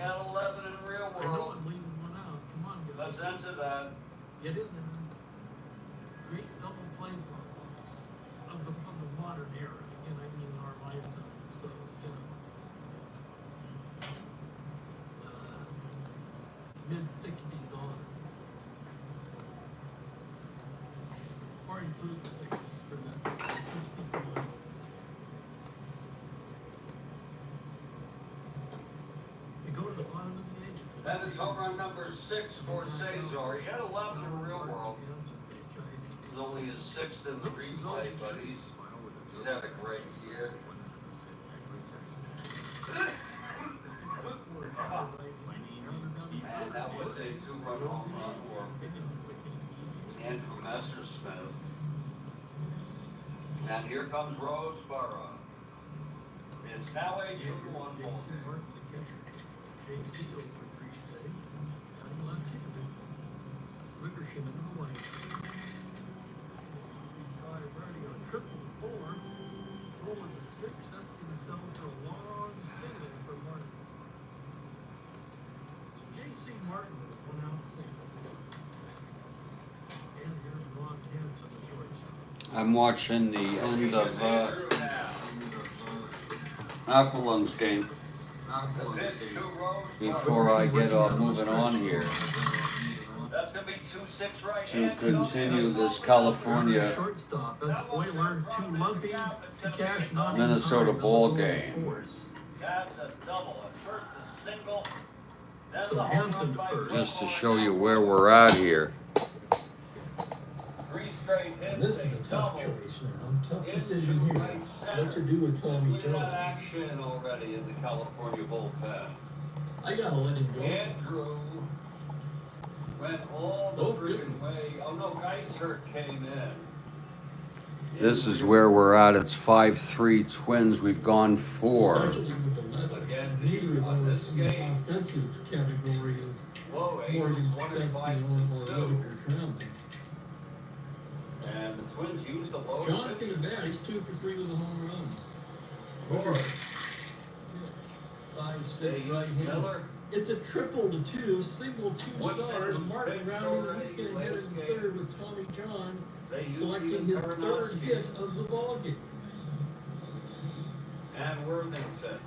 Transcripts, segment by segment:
got 11 in real I know world. I'm leaving one out. Come on, guys. Let's enter that. Get in there. Great double play problems of the modern era. Again, I mean in our lifetime. So, you know, mid-60s on. Or include the 60s for that. The 60s on, let's say. We go to the bottom of the age. That is home run number 6 for Cesar. He had 11 in real world. He's only his 6th in the replay, but he's had a great year. And that was a 2-run home run for Andrew Messersmith. And here comes Roseboro. It's now a 2-1 ball. JC over 3 today. Down left handed. Wickersham in the lane. 5 ready on triple to 4. Roll was a 6. That's going to sell for a long single for Martin. So JC Martin with a 1-out single. And here's Ron Hansen, the shortstop. I'm watching the end of Aqualung's game before I get moving on here to continue this California Minnesota ball game. That's a double. At first a single. So Hansen to first. Just to show you where we're at here. 3 straight hits. This is a tough choice now. Tough decision here. What to do with Tommy We got John. action already in the California bullpen. I gotta let him go. Andrew went all the Both freaking good ones. way. Oh no, Geiser came in. This is where we're at. It's 5-3 Twins. We've gone 4. Especially with the leather. Neither of them was in the offensive category of Low aces, Morgan 1 and Sexy 5 or to 2. Whitaker Tramley. And the Twins used the low. John's gonna bat. He's 2 for 3 with a home run. Or 5-6 right handed. It's a triple to 2, single 2 stars. Martin rounding, he's gonna hit in third with Tommy John collecting his 3rd hit of the ball game. And Worthington.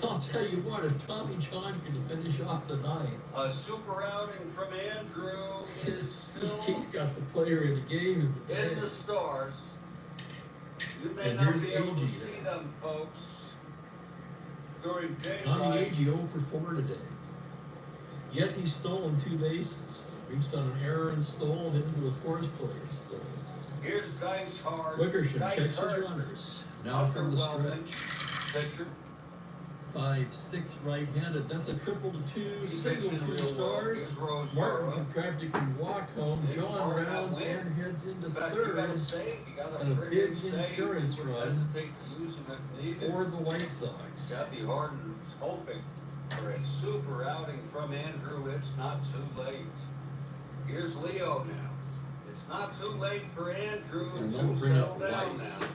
I'll tell you what, if Tommy John can finish off the 9th, A super outing from Andrew is still he's got the player of the game in the in bag. the stars. You may And not here's be able to Agee see there. them, folks, during Tommy daylight. Agee 0 for 4 today. Yet he's stolen 2 bases. Reached on an error and stole into a force play. So Here's Dice Hard. Wickersham Dice checks Hard. his runners. Now from the Underwhelming stretch. pitcher. 5-6 right-handed. That's a triple to 2, He single pitched in 2 real well. stars. Here's Roseboro. Martin can practically walk home. Here's John Martin rounds that win. and heads into In fact, you third gotta save. You gotta and a friggin' big save. insurance You wouldn't run hesitate to use him if needed. for the White Sox. Kathy Harden's hoping for a super outing from Andrew. It's not too late. Here's Leo now. It's not too late for Andrew And to they'll bring settle up down Weiss. now.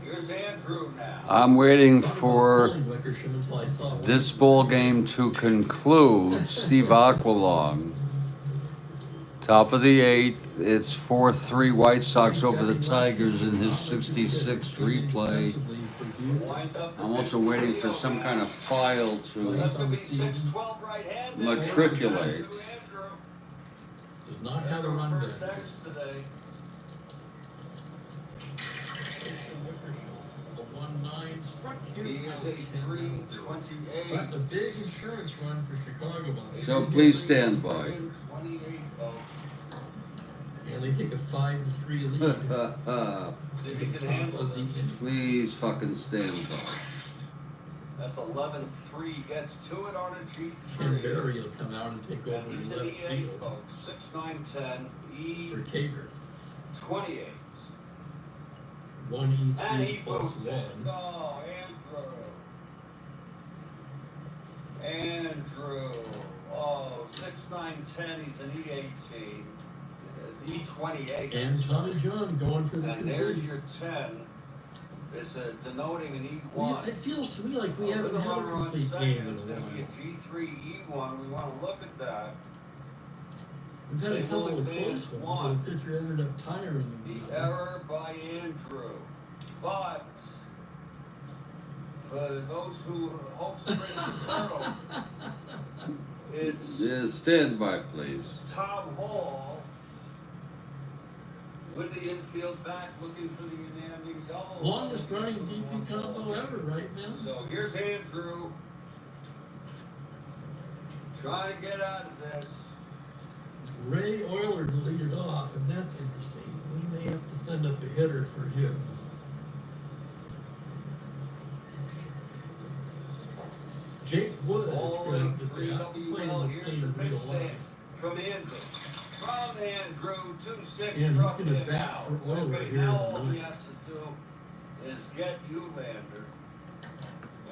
Here's Andrew now. I'm waiting Thought about for pulling Wickersham until I saw this Weiss. ball game to conclude. Steve Aqualung. Top of the 8th. It's 4-3 White Sox over the Tigers in his 66th replay. Wind up the I'm also pitch waiting Leo for some now. kind of file to That's gonna be 6-12 right-handed. matriculate. Andrew Does not have a run first back. X today. The 1-9 struck He him is out a 10. 328. But the big insurance run for Chicago. So please stand by. 28, folks. Yeah, they take a 5-3 lead. See if he can handle this. Please fucking stand by. That's 11-3. Gets to it on a And G3. Barry will come out and take And over in he's an left E8, field folks. 6-9-10. for Caver. E28. 1 And he E3 plus boots it. 1. Oh, Andrew. Oh, 6-9-10. He's an E18. E28. And Tommy John going for the And there's conclusion. your 10. It's denoting an Well, E1. it feels to me like we haven't With had a runner on complete second, game in it's a going to be a while. G3 E1. We want to look at that. We've had a They couple will of advance close ones. one. The pitcher ended up tiring The them. error by Andrew. But for those who hope springs eternal, it's Stand by, please. Tom Hall with the infield back looking for the unanimous double. Longest running DP combo ever, right now? So here's Andrew trying to get out of this. Ray Euler to lead it off, and that's interesting. We may have to send up a hitter for him. Jake Wood is grabbed at the out, playing in the state of real life. From Andrew. From Andrew, 2-6 And he's struck gonna him bat out. for Euler Okay, here now in all the he ninth. has to do is get Eulander.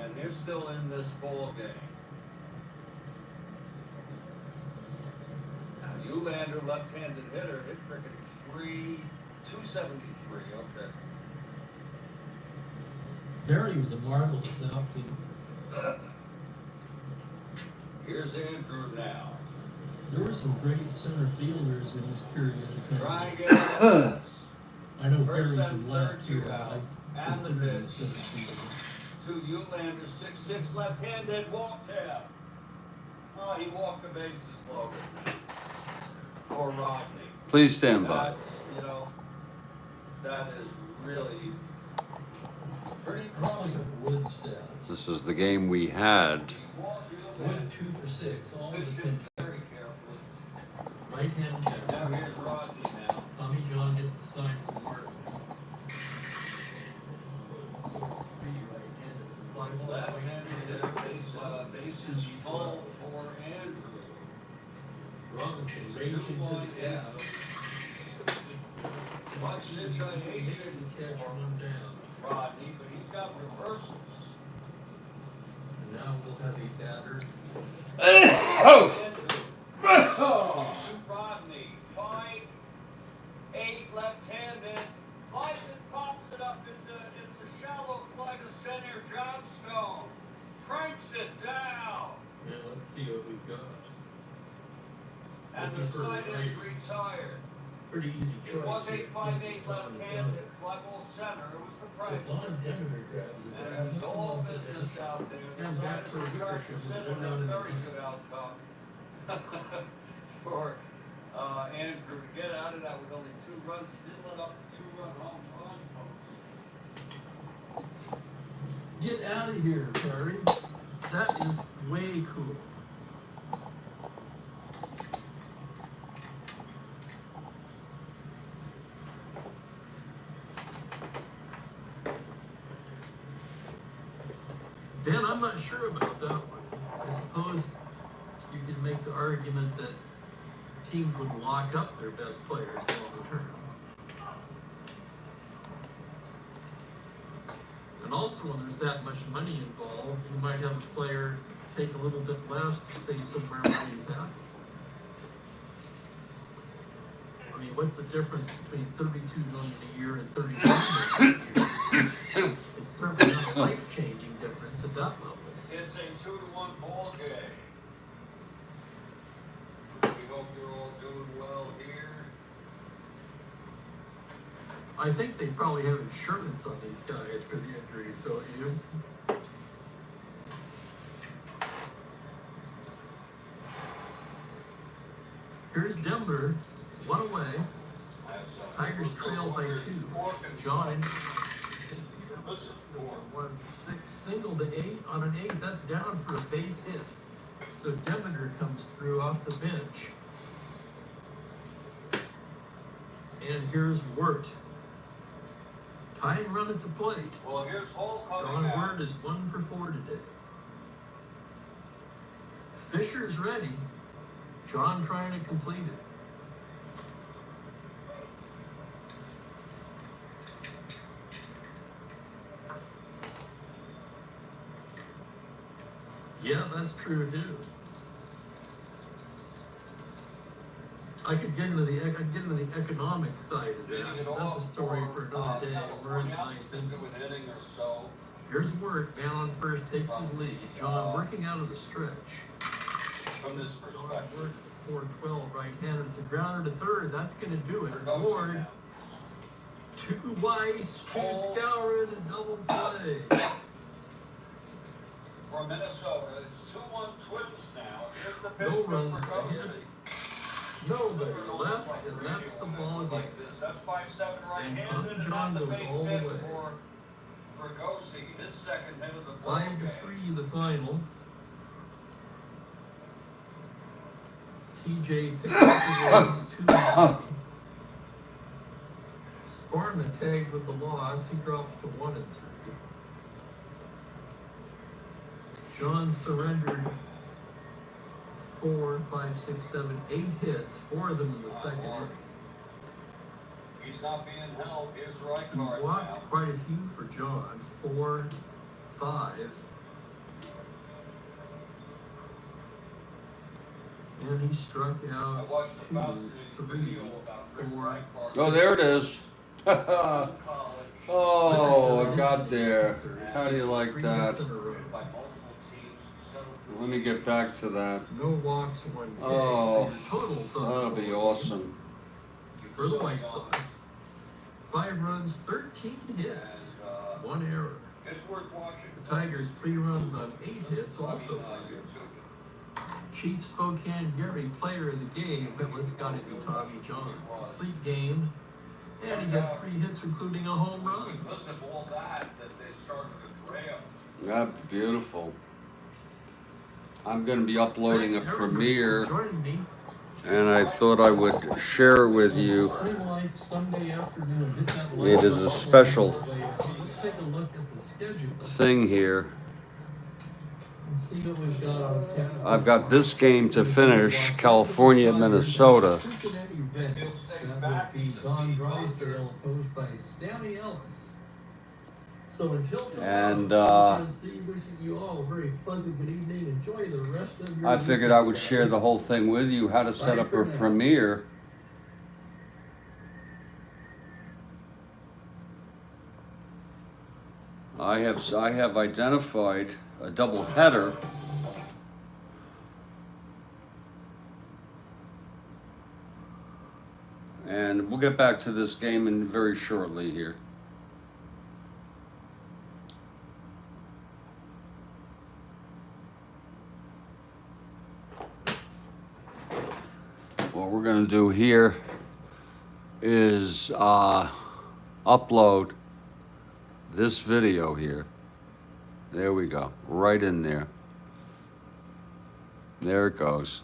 And they're still in this ball game. Now Eulander, left-handed hitter, hit frickin' 273, okay. Barry was a marvelous outfielder. Here's Andrew now. There were some great center fielders in this period of Trying time. to get out of this. I know First Barry's and a left third, here, two but out. I And the consider him a pitch. center fielder. To Eulander, 6-6 left-handed, walked him. Oh, he walked the bases loaded for Rodney. Please stand by. That's, that is really pretty Let's crummy. look at Wood stats. This is the game we had. Wood 2 for 6, all the Fishing pinch. very carefully. Right-handed Now catcher. here's Rodney now. Tommy John gets the sign from Martin. 4-3 right-handed. It's a fly ball. Left-handed hitter, bases full for Andrew. Robinson raging to the gap. Much Makes the situation catch for one down. Rodney, but he's got reversals. And now we'll have a batter. Rodney, 5'8", left-handed, flies and pops it up. It's a shallow fly to center. Johnstone cranks it down, Yeah, let's see what we've got. and the side is retired. Pretty easy It choice. was a It's 5'8" Tom left-handed, fly ball center. It was the So price. Von Demeter grabs it. And it's all business out there. The And back side for a is retired Ricochet to with center. one out in the Very ninth. good outcome for Andrew to get out of that with only 2 runs. He did let up a 2-run home run, folks. Get out of here, Terry. That is way cool. Dan, I'm not sure about that one. I suppose you can make the argument that teams would lock up their best players long term. And also, when there's that much money involved, you might have a player take a little bit less to stay somewhere where he's happy. I mean, what's the difference between $32 million a year and $37 million a year? It's certainly not a life-changing difference at that level. It's a 2-1 ball game. We hope you're all doing well here. I think they probably have insurance on these guys for the injuries, don't you? Here's Denver, 1 away. Tigers trail by 2. John in 1-6, single to 8 on an 8. That's down for a base hit. So Demeter comes through off the bench. And here's Wirt. Tying run at the plate. Well, here's Hall coming Ron out. Wirt is 1 for 4 today. Fisher's ready. John trying to complete it. Yeah, that's true too. I could get into the economic side of that. That's a story for another day. We're in the ninth inning. Here's work. Man on first takes his lead. John working out of the stretch. From this perspective, Work is a 4-12 right-handed. It's a grounder to third. That's going to do it. Ward. 2 Weiss, 2 Scourin, and double play. For Minnesota, it's 2-1 Twins now. Here's the No pitch runs for ahead. Nobody left, and that's the ball game. That's 5-7 right-handed, And John that's a goes base all the hit way. for Gosi, his second hit of the ball game. 5-3 the final. TJ picks up the runs 2-3. Sparman tagged with the loss. He drops to 1-3. John surrendered 4, 5, 6, 7, 8 hits, 4 of them in the second inning. He's not being held. Here's right He card walked now. quite a few for John. 4, 5. And he struck out 2, 3, 4. Oh, there it is. Oh, I got there. How do you like 3 that? hits in a row. Let me get back to that. No walks, 1 K. Oh, So your totals on that'll the be board awesome. for the White Sox. 5 runs, 13 hits, 1 error. It's worth watching. The Tigers 3 runs on 8 hits, also 1 error. Chief Spokane Gary, player of the game. It's got to be Tommy John. Complete game, and he got 3 hits, including a home run. Because of all that they started a draft. That's beautiful. I'm going to be uploading a Thanks, everybody, premiere, for joining me. and I thought I would share it with you. Spring like Sunday afternoon. Hit that It is a special Let's take a look at the schedule thing here. and see what we've got on tap. I've got this game to finish, California at Minnesota. Cincinnati Reds. That would be Don Drysdale opposed by Sammy Ellis. So until And, tomorrow, Steve, wishing you all a very pleasant good evening. Enjoy the rest of your I figured I would share the whole thing with you, how to set up a premiere. I have identified a double header. And we'll get back to this game in very shortly here. What we're going to do here is upload this video here. There we go, right in there. There it goes.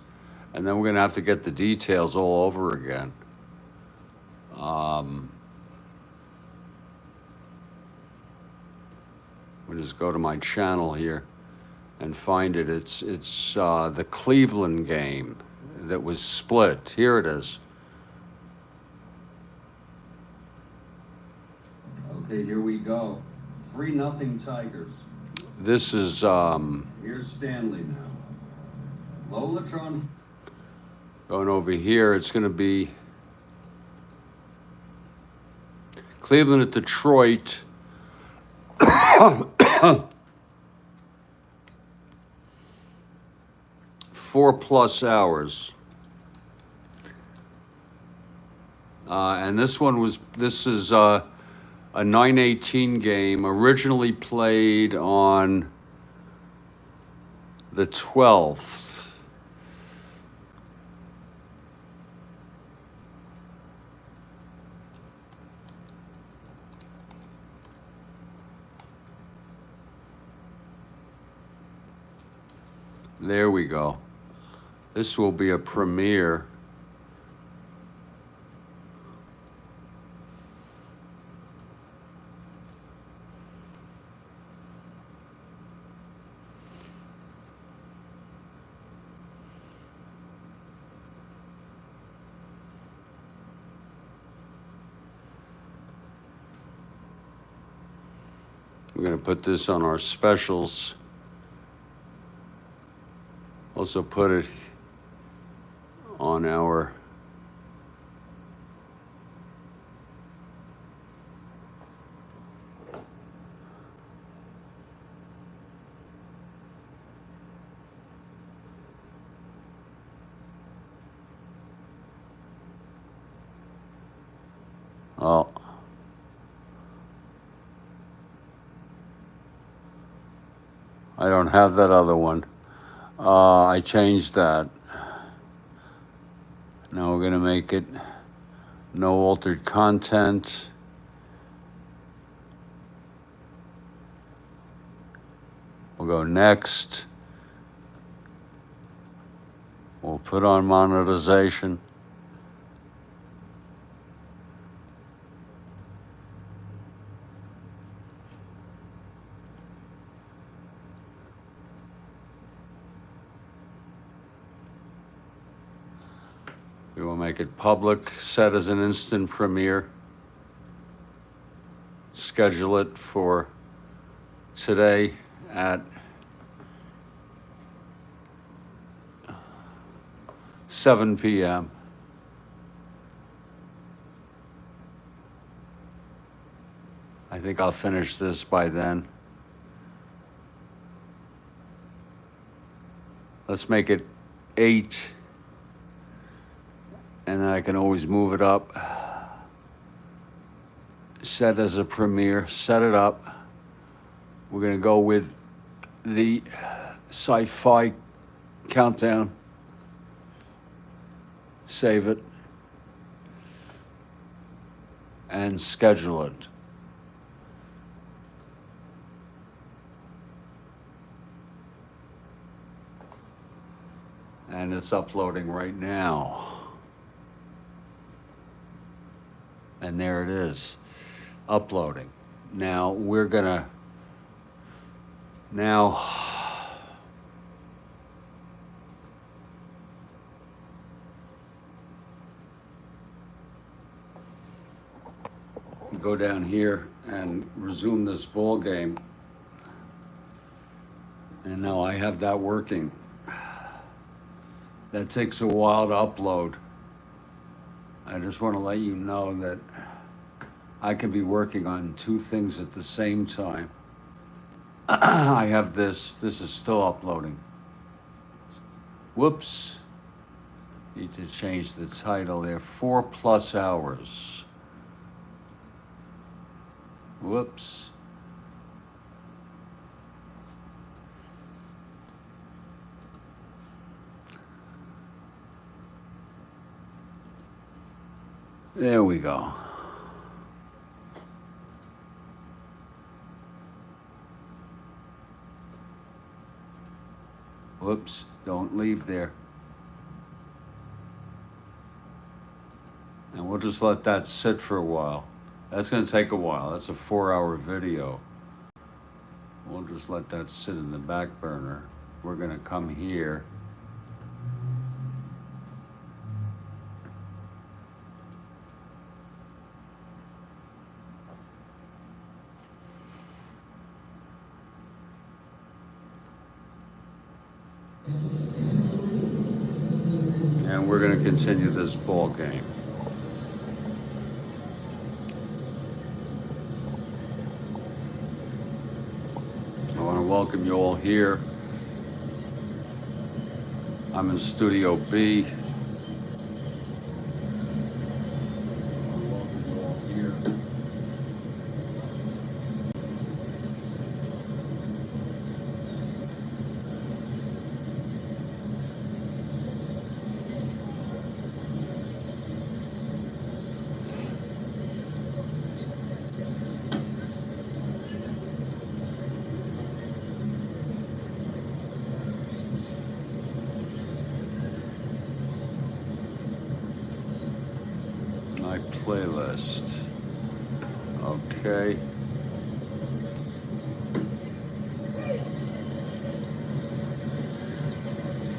And then we're going to have to get the details all over again. We'll just go to my channel here and find it. It's the Cleveland game that was split. Here it is. Okay, here we go. 3-0 Tigers. This is here's Stanley now. Lolatron. Going over here, it's going to be Cleveland at Detroit. 4+ hours. And this is a 9/18 game, originally played on the 12th. There we go. This will be a premiere. We're going to put this on our specials. Also put it on our Oh. I don't have that other one. I changed that. Now we're gonna make it no altered content. We'll go next. We'll put on monetization. We will make it public, set as an instant premiere. Schedule it for today at 7 p.m. I think I'll finish this by then. Let's make it 8, and then I can always move it up. Set as a premiere, set it up. We're gonna go with the sci-fi countdown. Save it. And schedule it. And it's uploading right now. And there it is, uploading. Now we're gonna, go down here and resume this ball game. And now I have that working. That takes a while to upload. I just want to let you know that I can be working on 2 things at the same time. I have this is still uploading. Whoops. Need to change the title there. 4+ hours. Whoops. There we go. Whoops, don't leave there. And we'll just let that sit for a while. That's gonna take a while. That's a 4-hour video. We'll just let that sit in the back burner. We're gonna come here. And we're going to continue this ball game. I want to welcome you all here. I'm in Studio B. My playlist. Okay.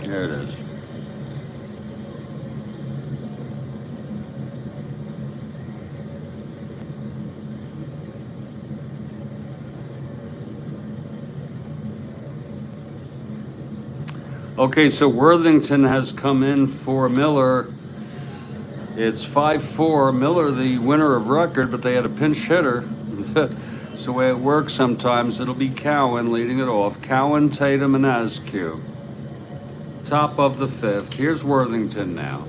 There it is. Okay, so Worthington has come in for Miller. It's 5-4. Miller, the winner of record, but they had a pinch hitter. It's the way it works sometimes. It'll be Cowan leading it off. Cowan, Tatum, and Askew. Top of the 5th. Here's Worthington now.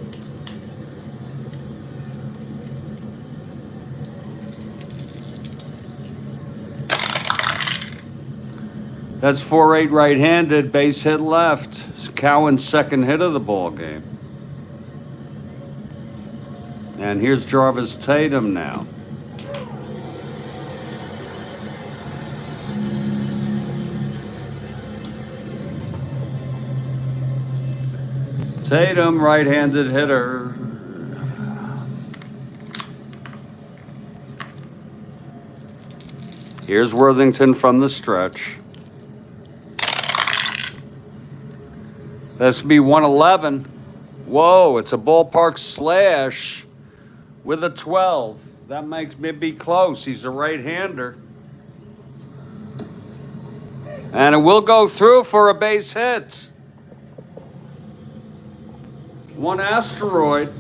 That's 4-8 right-handed, base hit left. Cowan's second hit of the ball game. And here's Jarvis Tatum now. Tatum, right-handed hitter. Here's Worthington from the stretch. This will be 111. Whoa, it's a ballpark slash with a 12. That makes me be close. He's a right-hander. And it will go through for a base hit. One asteroid.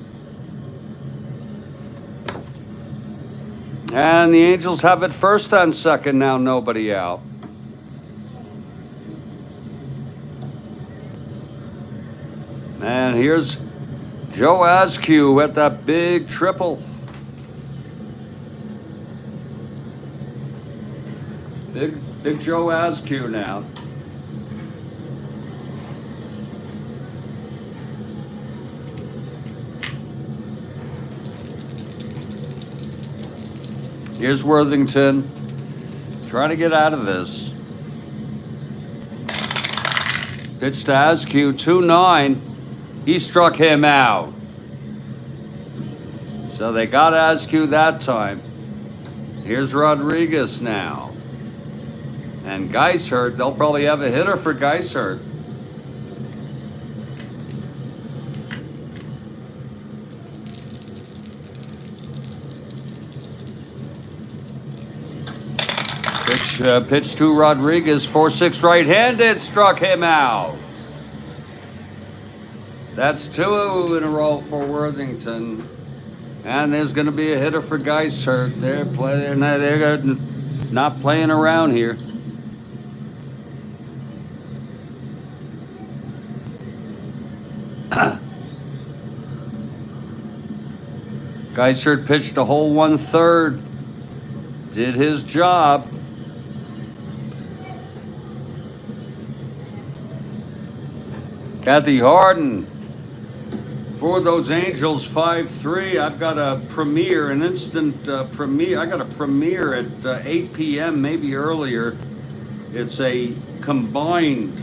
And the Angels have it first on second now, nobody out. And here's Joe Askew at that big triple. Big Joe Askew now. Here's Worthington trying to get out of this. Pitch to Askew, 2-9. He struck him out. So they got Askew that time. Here's Rodriguez now. And Geishert, they'll probably have a hitter for Geishert. Pitch to Rodriguez, 4-6 right-handed, struck him out. That's 2 in a row for Worthington. And there's going to be a hitter for Geishert. They're not playing around here. Geishert pitched a whole 1/3. Did his job. Kathy Harden for those Angels, 5-3. I've got a premiere, an instant premiere. I got a premiere at 8 p.m., maybe earlier. It's a combined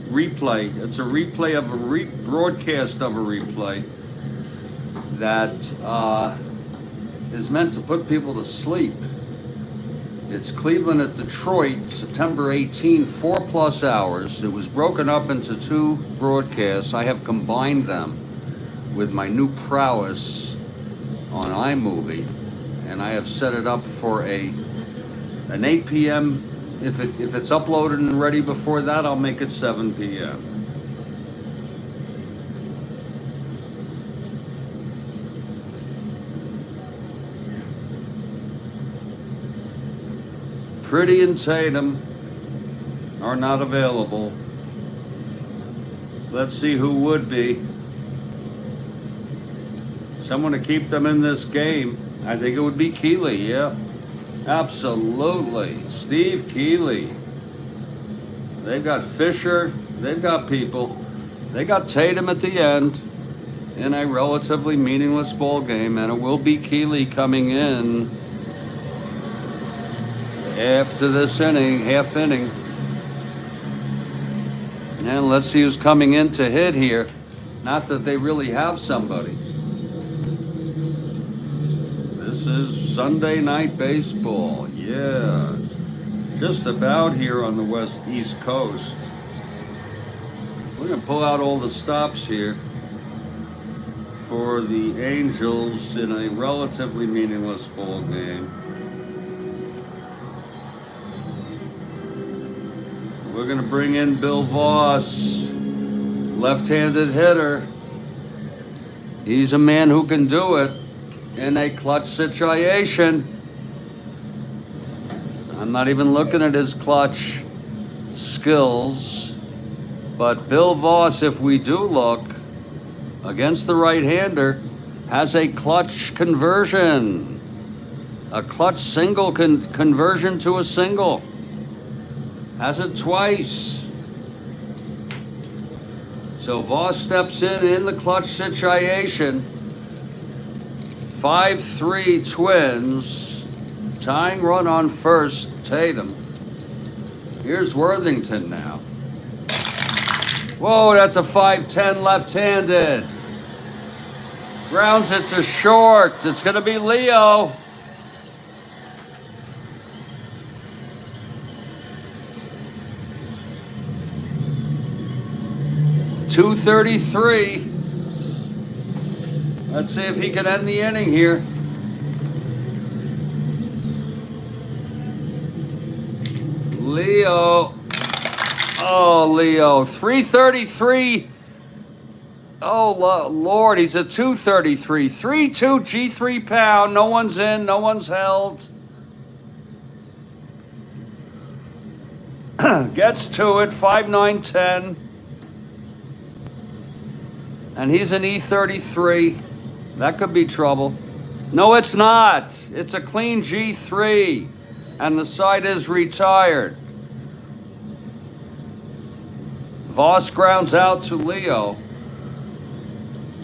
replay. It's a replay of a broadcast of a replay that is meant to put people to sleep. It's Cleveland at Detroit, September 18, 4+ hours. It was broken up into 2 broadcasts. I have combined them with my new prowess on iMovie, and I have set it up for an 8 p.m. If it's uploaded and ready before that, I'll make it 7 p.m. Pretty and Tatum are not available. Let's see who would be. Someone to keep them in this game. I think it would be Keeley, yeah. Absolutely. Steve Keeley. They've got Fisher. They've got people. They got Tatum at the end in a relatively meaningless ball game, and it will be Keeley coming in after this inning, half inning. And let's see who's coming in to hit here. Not that they really have somebody. This is Sunday Night Baseball. Yeah. Just about here on the East Coast. We're going to pull out all the stops here for the Angels in a relatively meaningless ball game. We're going to bring in Bill Voss, left-handed hitter. He's a man who can do it in a clutch situation. I'm not even looking at his clutch skills, but Bill Voss, if we do look, against the right-hander, has a clutch conversion. A clutch single conversion to a single. Has it twice. So Voss steps in the clutch situation. 5-3 Twins. Tying run on first, Tatum. Here's Worthington now. Whoa, that's a 5-10 left-handed. Grounds it to short. It's going to be Leo. .233. Let's see if he can end the inning here. Leo. Oh, Leo. 333. Oh, Lord, he's a 233. 3-2 G3 pound. No one's in, no one's held. Gets to it, 5-9-10. And he's an E33. That could be trouble. No, it's not. It's a clean G3. And the side is retired. Voss grounds out to Leo.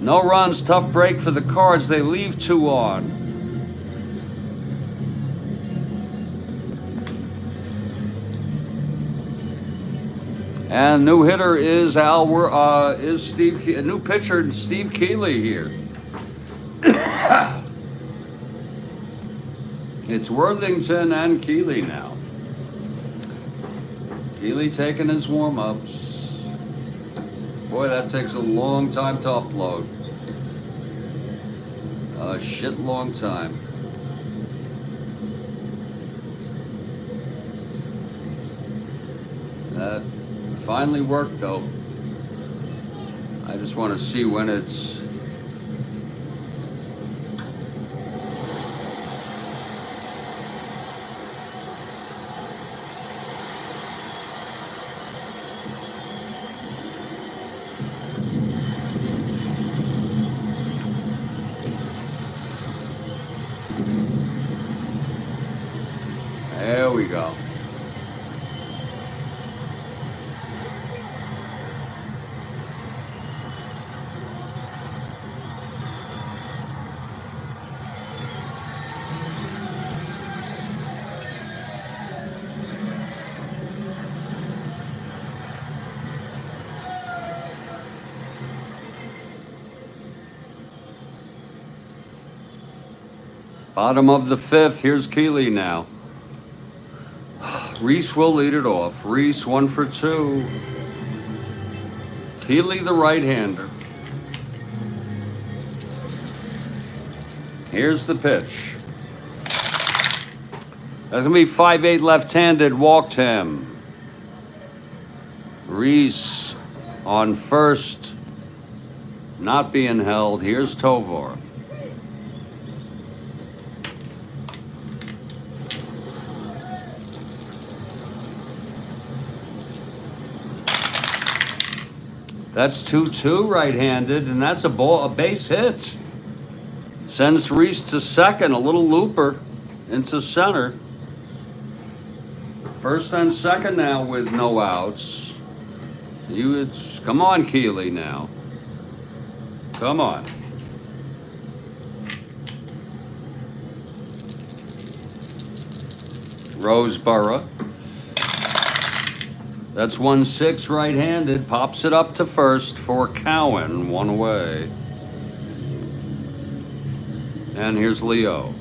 No runs, tough break for the Cards. They leave 2 on. And new hitter is Steve. New pitcher Steve Keeley here. It's Worthington and Keeley now. Keeley taking his warm-ups. Boy, that takes a long time to upload. A shit long time. That finally worked though. I just want to see when it's... There we go. Bottom of the 5th. Here's Keeley now. Reese will lead it off. Reese 1 for 2. Keeley the right-hander. Here's the pitch. That's going to be 5-8 left-handed. Walked him. Reese on first. Not being held. Here's Tovar. That's 2-2 right-handed, and that's a base hit. Sends Reese to second, a little looper into center. First and second now with no outs. Come on, Keeley now. Come on. Roseboro. That's 1-6 right-handed. Pops it up to first for Cowan. 1 away. And here's Leo.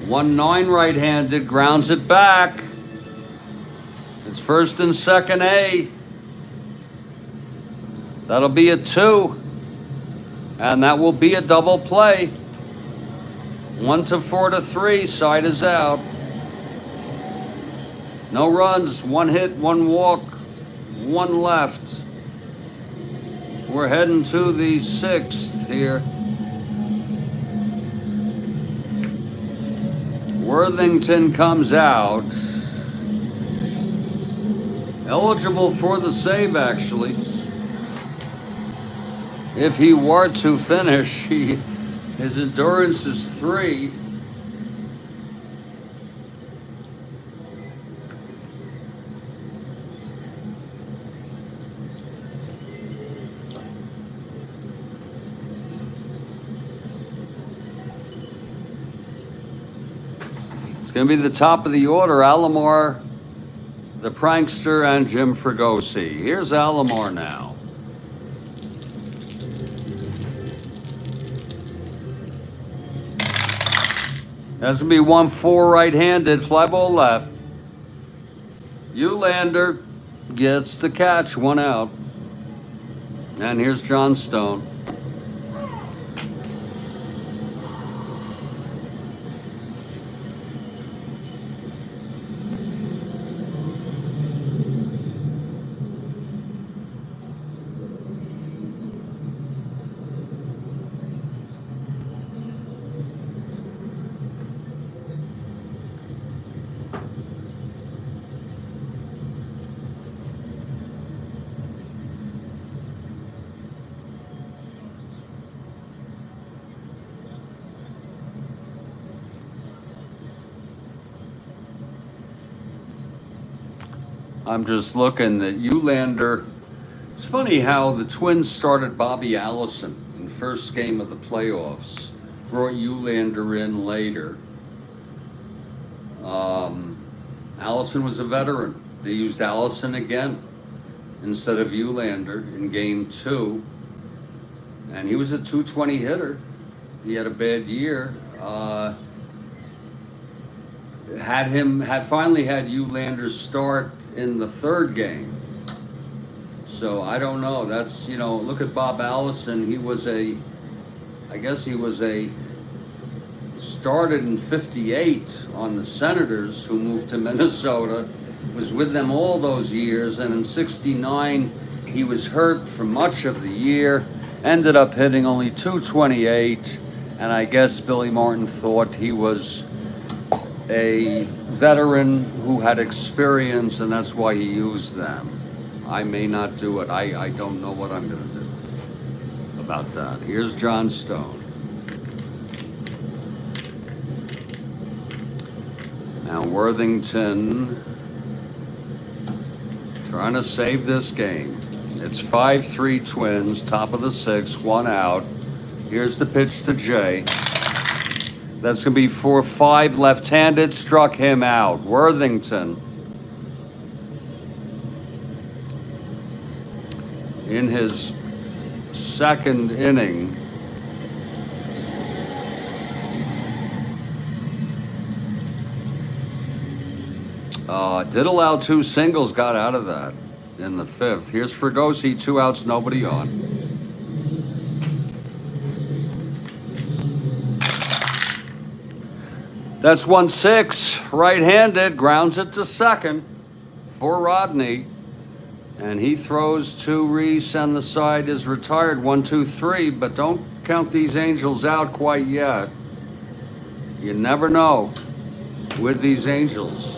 One 9 right-handed. Grounds it back. It's first and second A. That'll be a 2. And that will be a double play. 1 to 4 to 3. Side is out. No runs. 1 hit, 1 walk, 1 left. We're heading to the 6th here. Worthington comes out. Eligible for the save, actually. If he were to finish, his endurance is 3. It's going to be the top of the order, Alomar, the prankster, and Jim Fregosi. Here's Alomar now. That's going to be 1-4 right-handed, fly ball left. Eulander gets the catch, 1 out. And here's John Stone. I'm just looking at Eulander. It's funny how the Twins started Bobby Allison in the first game of the playoffs, brought Eulander in later. Allison was a veteran. They used Allison again instead of Eulander in game 2. And he was a .220 hitter. He had a bad year. Finally had Eulander start in the 3rd game. So I don't know. That's, look at Bob Allison. He started in 58 on the Senators, who moved to Minnesota, was with them all those years, and in 69 he was hurt for much of the year, ended up hitting only .228, and I guess Billy Martin thought he was a veteran who had experience, and that's why he used them. I may not do it. I don't know what I'm going to do about that. Here's John Stone. Now Worthington trying to save this game. It's 5-3 Twins, top of the 6th, 1 out. Here's the pitch to Jay. That's going to be 4-5 left-handed, struck him out. Worthington in his 2nd inning. Did allow 2 singles, got out of that in the 5th. Here's Fregosi, 2 outs, nobody on. That's 1-6, right-handed, grounds it to 2nd for Rodney. And he throws to Reese, and the side is retired, 1-2-3, but don't count these Angels out quite yet. You never know with these Angels.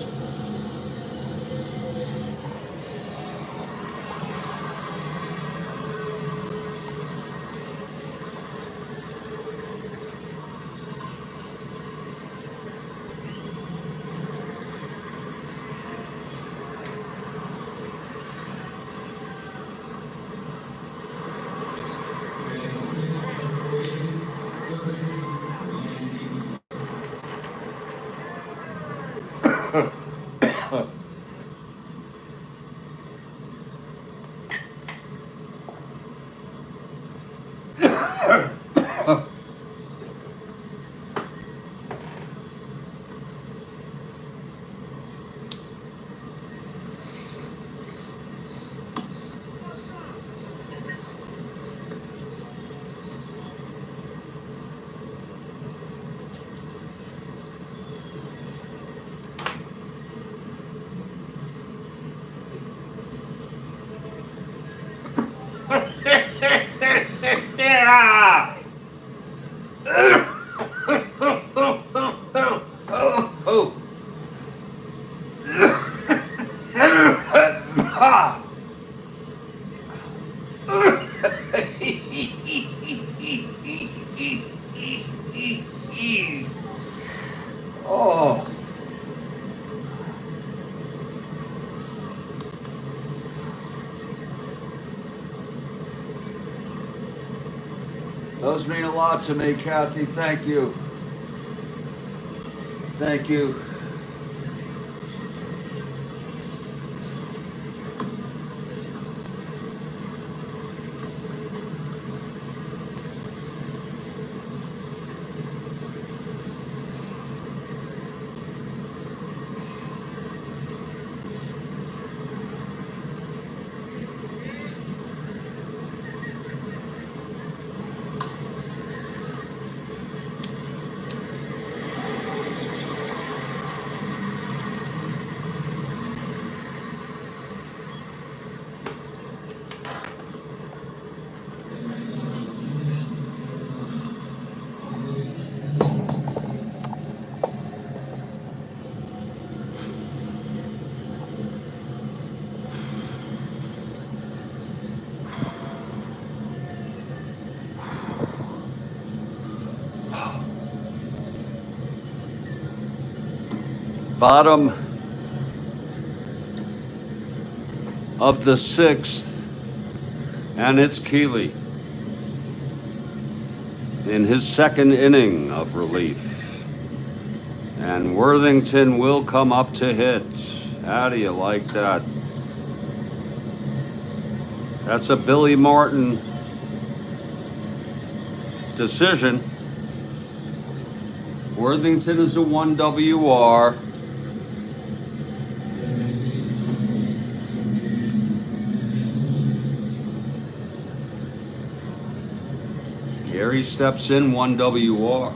Yeah. Those mean a lot to me, Kathy. Thank you. Thank you. Bottom of the 6th, and it's Keeley in his 2nd inning of relief. And Worthington will come up to hit. How do you like that? That's a Billy Martin decision. Worthington is a 1 WR. Gary steps in 1 WR.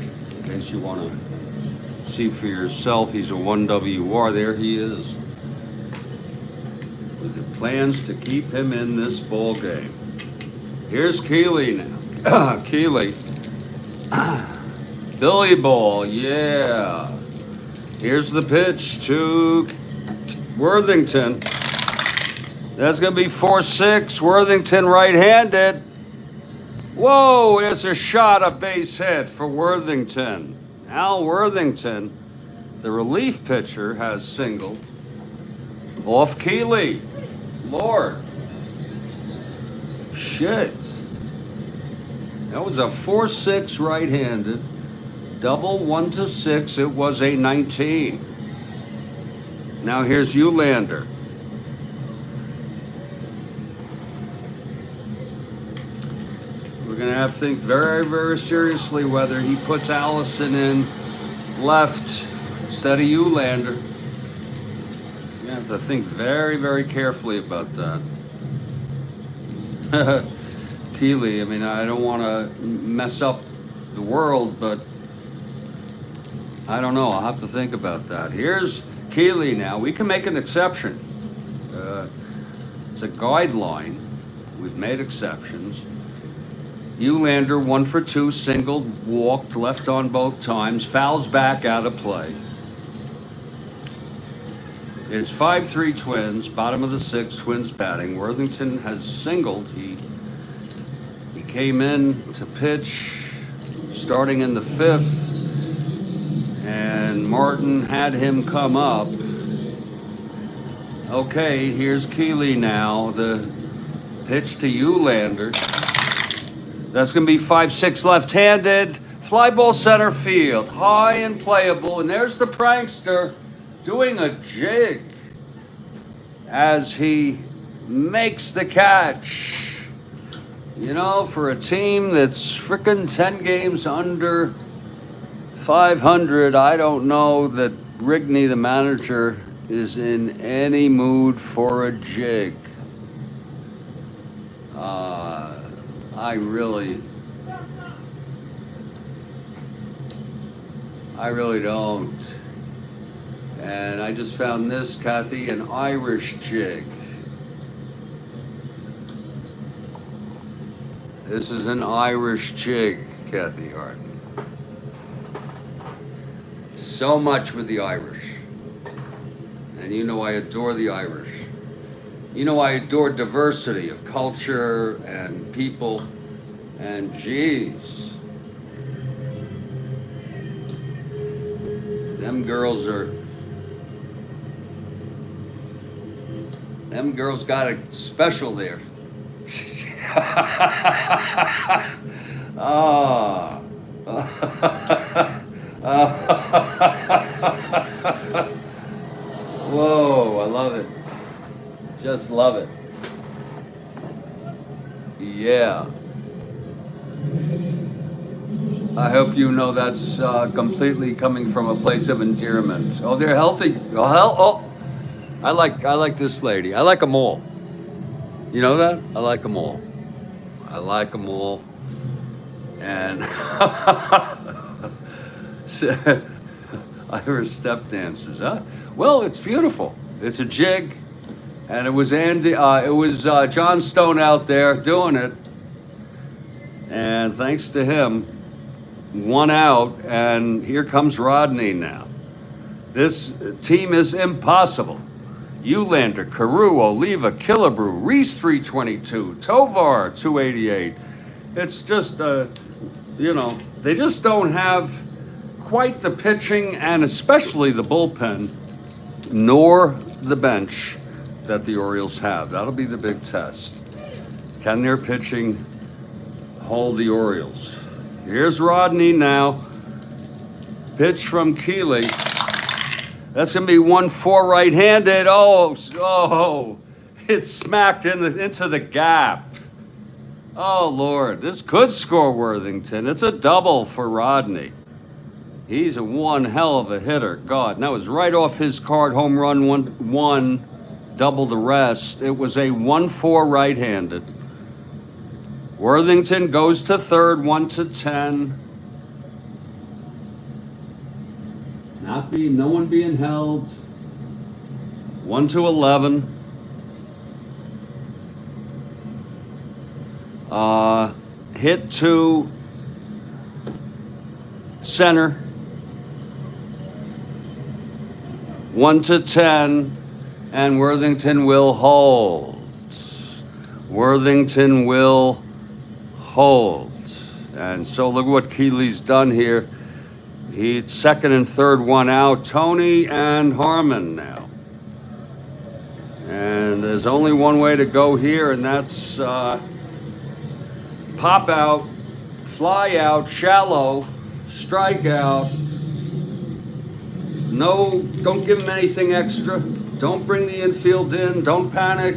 In case you want to see for yourself, he's a 1 WR. There he is. With the plans to keep him in this ball game. Here's Keeley now. Keeley. Billy ball, yeah. Here's the pitch to Worthington. That's going to be 4-6. Worthington right-handed. Whoa, there's a shot, a base hit for Worthington. Al Worthington, the relief pitcher, has singled off Keeley. Lord. Shit. That was a 4-6 right-handed. Double 1-6. It was a 19. Now here's Eulander. We're going to have to think very, very seriously whether he puts Allison in left instead of Eulander. You have to think very, very carefully about that. Keeley, I mean, I don't want to mess up the world, but I don't know. I'll have to think about that. Here's Keeley now. We can make an exception. It's a guideline. We've made exceptions. Eulander 1 for 2, singled, walked, left on both times, fouls back out of play. It's 5-3 Twins, bottom of the 6th, Twins batting. Worthington has singled. He came in to pitch starting in the 5th, and Martin had him come up. Okay, here's Keeley now. The pitch to Eulander. That's going to be 5-6 left-handed. Fly ball center field. High and playable. And there's the prankster doing a jig as he makes the catch. You know, for a team that's frickin' 10 games under 500, I don't know that Rigney, the manager, is in any mood for a jig. I really don't. And I just found this, Kathy, an Irish jig. This is an Irish jig, Kathy Harden. So much with the Irish. And you know I adore the Irish. You know I adore diversity of culture and people. And geez, them girls got it special there. Ah. Whoa, I love it. Just love it. Yeah. I hope you know that's completely coming from a place of endearment. Oh, they're healthy. Oh, hell, oh. I like this lady. I like them all. You know that? I like them all. I like them all. And Irish step dancers, huh? Well, it's beautiful. It's a jig, and it was John Stone out there doing it, and thanks to him, 1 out, and here comes Rodney now. This team is impossible. Eulander, Carew, Oliva, Killebrew, Reese 322, Tovar 288. It's just, they just don't have quite the pitching and especially the bullpen nor the bench that the Orioles have. That'll be the big test. Can their pitching hold the Orioles? Here's Rodney now. Pitch from Keeley. That's going to be 1-4 right-handed. Oh, it smacked into the gap. Oh, Lord, this could score Worthington. It's a double for Rodney. He's one hell of a hitter. God, and that was right off his card. Home run, one, double the rest. It was a 1-4 right-handed. Worthington goes to third, 1-10. No one being held. 1-11. Hit to center. 1-10, and Worthington will hold. Worthington will hold. And so look what Keeley's done here. He's second and third, 1 out. Tony and Harmon now. And there's only one way to go here, and that's pop out, fly out, shallow, strike out. No, don't give him anything extra. Don't bring the infield in. Don't panic.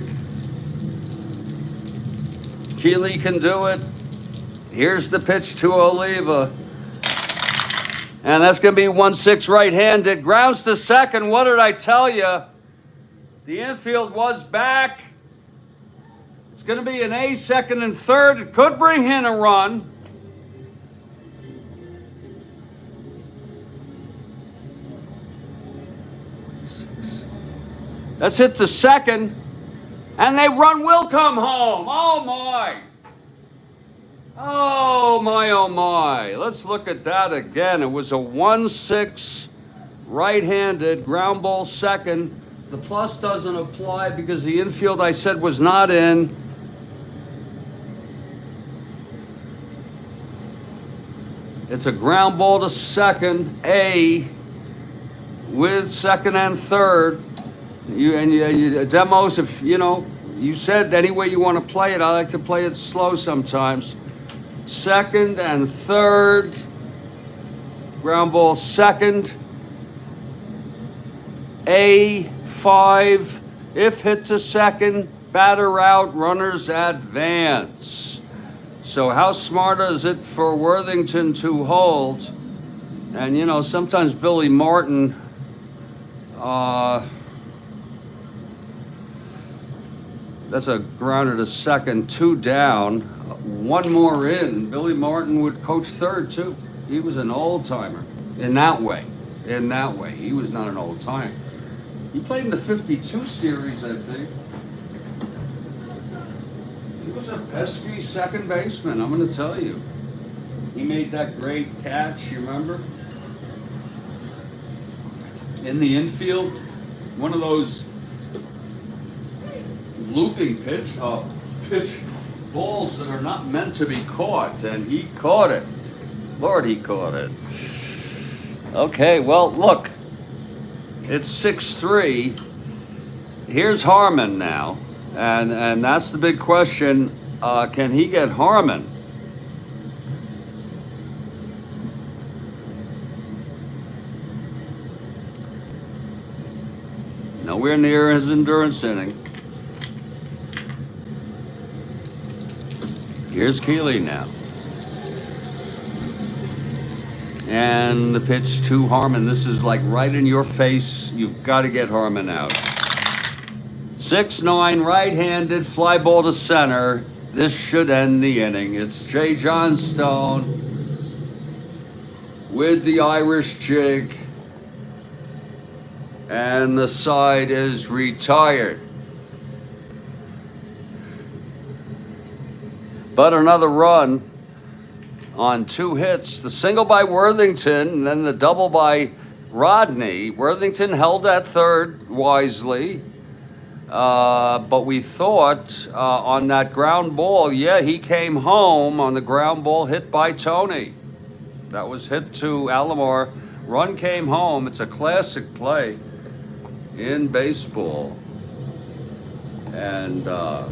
Keeley can do it. Here's the pitch to Oliva. And that's going to be 1-6 right-handed. Grounds to second. What did I tell you? The infield was back. It's going to be an A, second and third. It could bring in a run. That's hit to second. And they run will come home. Oh, my. Oh, my, oh, my. Let's look at that again. It was a 1-6 right-handed ground ball second. The plus doesn't apply because the infield I said was not in. It's a ground ball to second, A, with second and third. You demos, if you said any way you want to play it. I like to play it slow sometimes. Second and third, ground ball second, A5, if hit to second, batter out, runners advance. So how smart is it for Worthington to hold? And sometimes Billy Martin, that's a grounder to second, 2 down, 1 more in. Billy Martin would coach third too. He was an old timer in that way. He was not an old timer. He played in the 52 series, I think. He was a pesky second baseman, I'm going to tell you. He made that great catch, you remember? In the infield, one of those looping pitch balls that are not meant to be caught, and he caught it. Lord, he caught it. Okay, well, look. It's 6-3. Here's Harmon now, and that's the big question. Can he get Harmon? Nowhere near his endurance inning. Here's Keeley now. And the pitch to Harmon. This is like right in your face. You've got to get Harmon out. 6-9, right-handed, fly ball to center. This should end the inning. It's J. Johnstone with the Irish jig. And the side is retired. But another run on 2 hits. The single by Worthington and then the double by Rodney. Worthington held at third wisely. But we thought on that ground ball, yeah, he came home on the ground ball hit by Tony. That was hit to Alomar. Run came home. It's a classic play in baseball. And the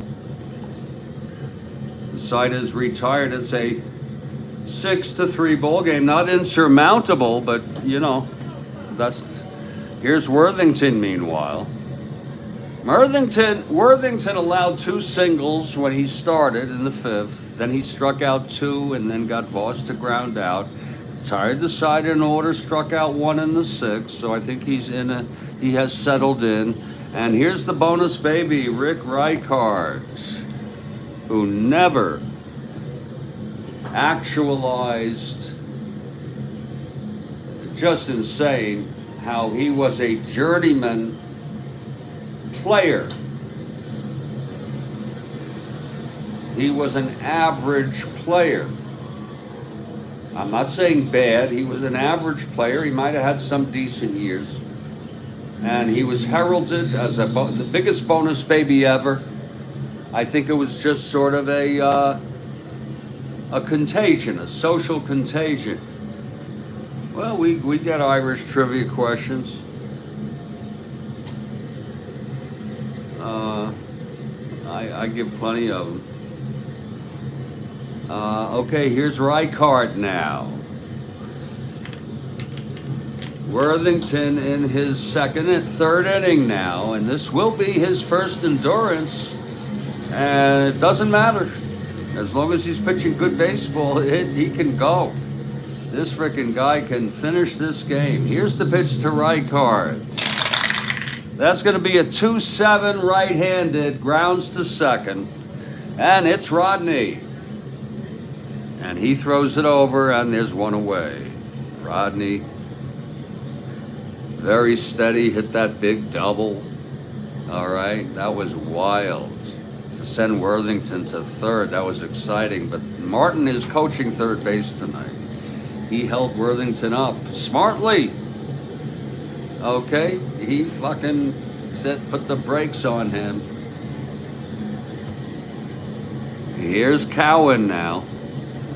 side is retired. It's a 6-3 ball game. Not insurmountable, but you know, here's Worthington meanwhile. Worthington allowed 2 singles when he started in the 5th. Then he struck out 2 and then got Voss to ground out. Tired the side in order, struck out 1 in the 6th. So I think he has settled in. And here's the bonus baby, Rick Reichard, who never actualized. Just insane how he was a journeyman player. He was an average player. I'm not saying bad. He was an average player. He might have had some decent years. And he was heralded as the biggest bonus baby ever. I think it was just sort of a contagion, a social contagion. Well, we get Irish trivia questions. I give plenty of them. Okay, here's Reichard now. Worthington in his 2nd and 3rd inning now, and this will be his first endurance. And it doesn't matter. As long as he's pitching good baseball, he can go. This frickin' guy can finish this game. Here's the pitch to Reichard. That's going to be a 2-7 right-handed, grounds to 2nd. And it's Rodney. And he throws it over, and there's 1 away. Rodney, very steady, hit that big double. All right, that was wild. To send Worthington to 3rd, that was exciting. But Martin is coaching 3rd base tonight. He held Worthington up smartly. Okay, he fucking put the brakes on him. Here's Cowan now.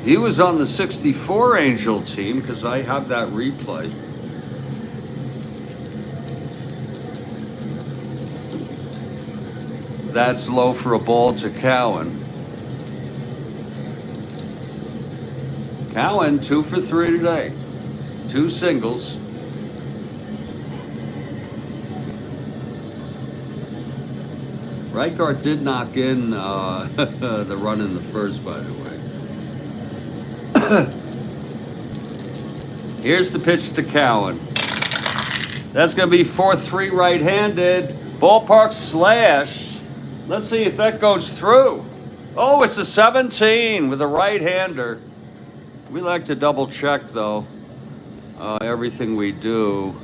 He was on the 64 Angel team because I have that replay. That's low for a ball to Cowan. Cowan 2 for 3 today. 2 singles. Reichard did knock in the run in the 1st, by the way. Here's the pitch to Cowan. That's going to be 4-3 right-handed. Ballpark slash. Let's see if that goes through. Oh, it's a 17 with a right-hander. We like to double check, though, everything we do.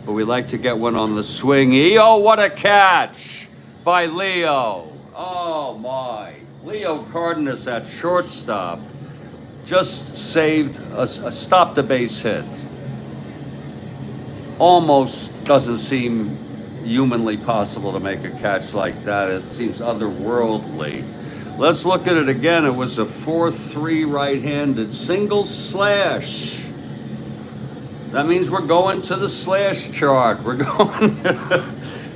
But we like to get one on the swing. Oh, what a catch by Leo. Oh, my. Leo Cardenas at shortstop just saved a stop the base hit. Almost doesn't seem humanly possible to make a catch like that. It seems otherworldly. Let's look at it again. It was a 4-3 right-handed single slash. That means we're going to the slash chart. We're going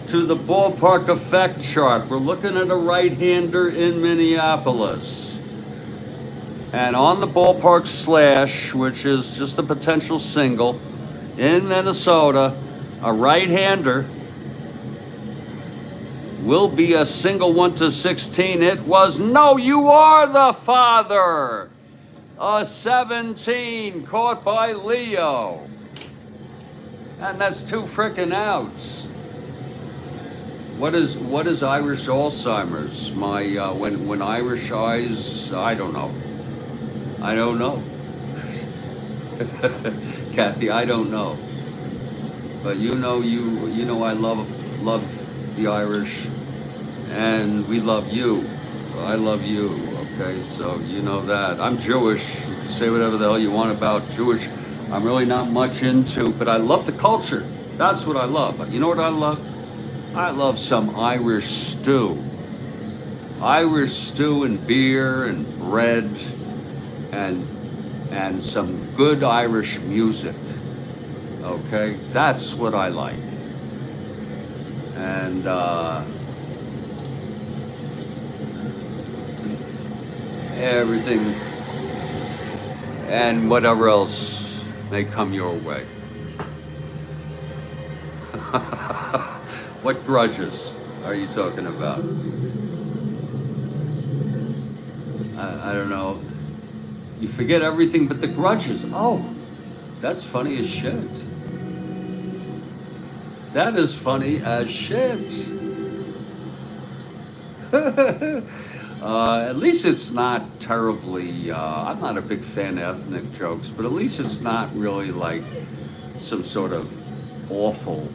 to the ballpark effect chart. We're looking at a right-hander in Minneapolis. And on the ballpark slash, which is just a potential single, in Minnesota, a right-hander will be a single 1-16. It was, no, you are the father. A 17 caught by Leo. And that's 2 frickin' outs. What is Irish Alzheimer's? My when Irish eyes, I don't know. Kathy, I don't know. But you know I love the Irish, and we love you. I love you. Okay, so you know that. I'm Jewish. You can say whatever the hell you want about Jewish. I'm really not much into, but I love the culture. That's what I love. You know what I love? I love some Irish stew. Irish stew and beer and bread and some good Irish music. Okay? That's what I like. And everything and whatever else may come your way. What grudges are you talking about? I don't know. You forget everything but the grudges. Oh, that's funny as shit. That is funny as shit. At least it's not terribly, I'm not a big fan of ethnic jokes, but at least it's not really like some sort of awful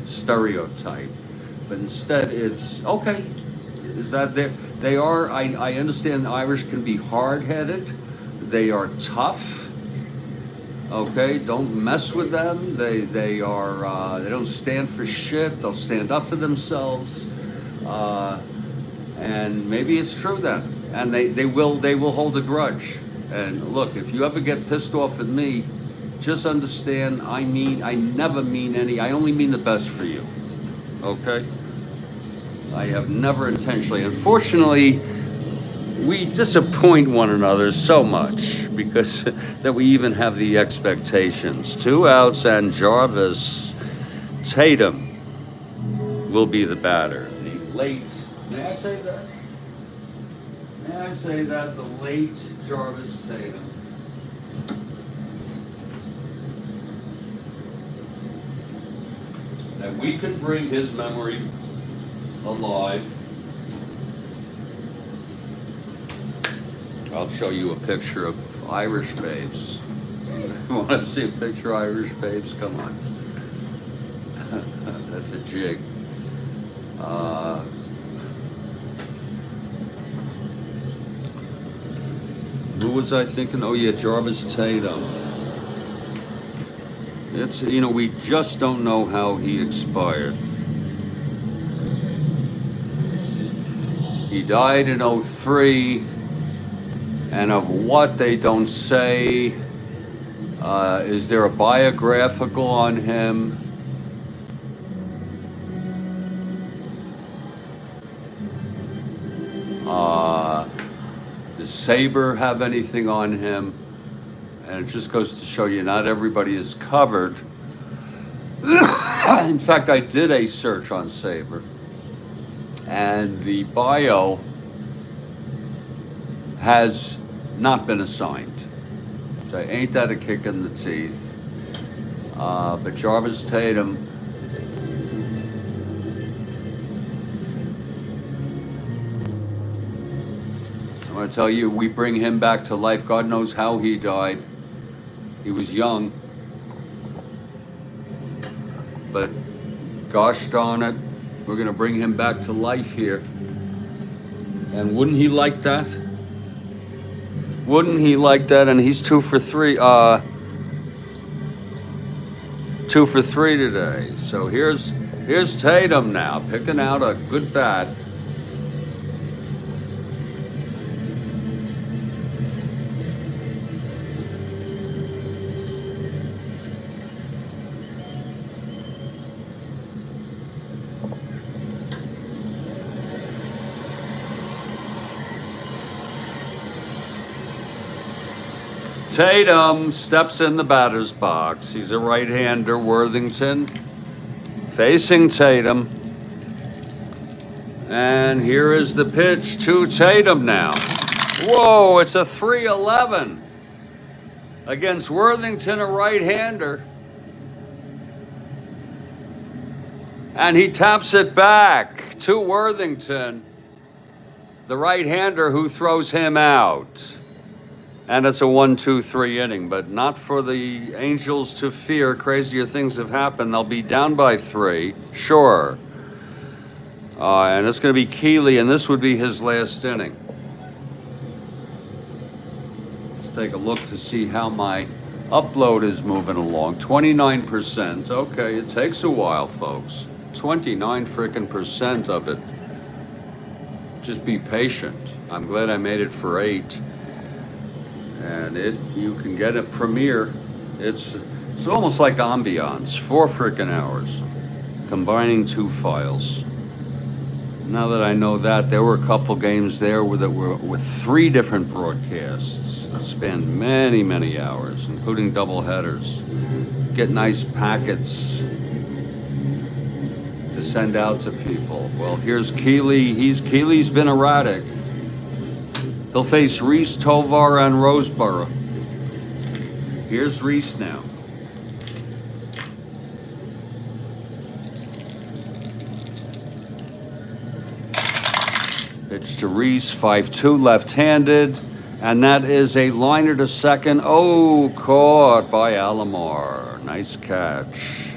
stereotype. But instead it's, okay, is that they are, I understand Irish can be hard-headed. They are tough. Okay, don't mess with them. They are, they don't stand for shit. They'll stand up for themselves. And maybe it's true then. And they will hold a grudge. And look, if you ever get pissed off at me, just understand I never mean I only mean the best for you. Okay? I have never intentionally. Unfortunately, we disappoint one another so much because that we even have the expectations. 2 outs and Jarvis Tatum will be the batter. The late, may I say that? May I say that? The late Jarvis Tatum. That we can bring his memory alive. I'll show you a picture of Irish babes. You want to see a picture of Irish babes? Come on. That's a jig. Who was I thinking? Oh yeah, Jarvis Tatum. It's, we just don't know how he expired. He died in 03. And of what they don't say, is there a biographical on him? Does Saber have anything on him? And it just goes to show you not everybody is covered. In fact, I did a search on Saber, and the bio has not been assigned. So ain't that a kick in the teeth? But Jarvis Tatum, I'm gonna tell you, we bring him back to life. God knows how he died. He was young. But gosh darn it, we're gonna bring him back to life here. And wouldn't he like that? Wouldn't he like that? And he's 2 for 3. 2 for 3 today. So here's Tatum now, picking out a good bat. Tatum steps in the batter's box. He's a right-hander, Worthington, facing Tatum. And here is the pitch to Tatum now. Whoa, it's a 3-11 against Worthington, a right-hander. And he taps it back to Worthington, the right-hander who throws him out. And it's a 1-2-3 inning, but not for the Angels to fear. Crazier things have happened. They'll be down by 3, sure. And it's going to be Keeley, and this would be his last inning. Let's take a look to see how my upload is moving along. 29%. Okay, it takes a while, folks. 29 frickin' percent of it. Just be patient. I'm glad I made it for 8. And you can get a premiere. It's almost like ambiance. 4 frickin' hours, combining 2 files. Now that I know that, there were a couple games there that were with 3 different broadcasts that spanned many, many hours, including double headers. Get nice packets to send out to people. Well, here's Keeley. Keeley's been erratic. He'll face Reese, Tovar, and Roseboro. Here's Reese now. Pitch to Reese, 5-2, left-handed. And that is a liner to second. Oh, caught by Alomar. Nice catch.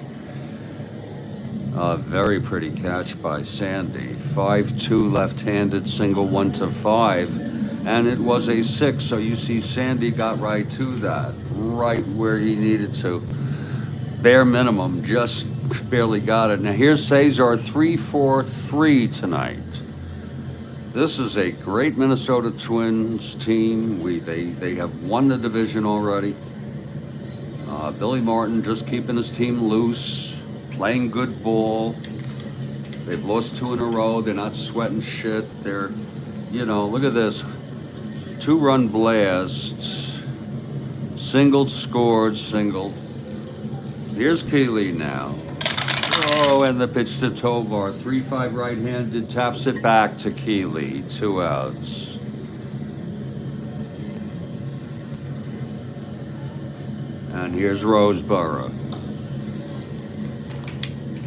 A very pretty catch by Sandy. 5-2, left-handed, single 1-5. And it was a 6, so you see Sandy got right to that, right where he needed to. Bare minimum, just barely got it. Now here's Cesar, 3-4-3 tonight. This is a great Minnesota Twins team. They have won the division already. Billy Martin just keeping his team loose, playing good ball. They've lost 2 in a row. They're not sweating shit. They're, look at this. 2-run blast, singled, scored, singled. Here's Keeley now. Oh, and the pitch to Tovar. 3-5 right-handed, taps it back to Keeley. 2 outs. And here's Roseboro.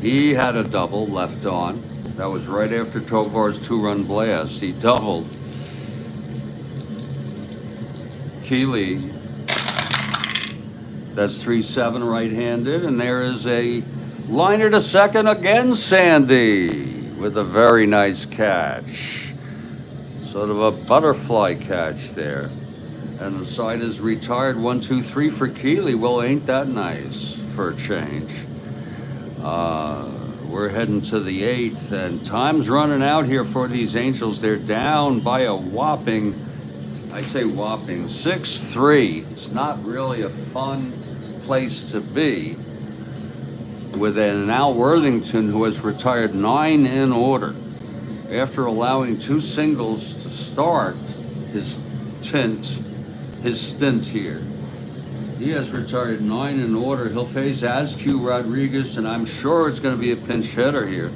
He had a double left on. That was right after Tovar's 2-run blast. He doubled. Keeley, that's 3-7 right-handed, and there is a liner to second again, Sandy, with a very nice catch. Sort of a butterfly catch there. And the side is retired, 1-2-3 for Keeley. Well, ain't that nice for a change? We're heading to the 8th, and time's running out here for these Angels. They're down by a whopping, I say whopping, 6-3. It's not really a fun place to be with an Al Worthington who has retired 9 in order after allowing 2 singles to start his stint here. He has retired 9 in order. He'll face Askew Rodriguez, and I'm sure it's going to be a pinch hitter here.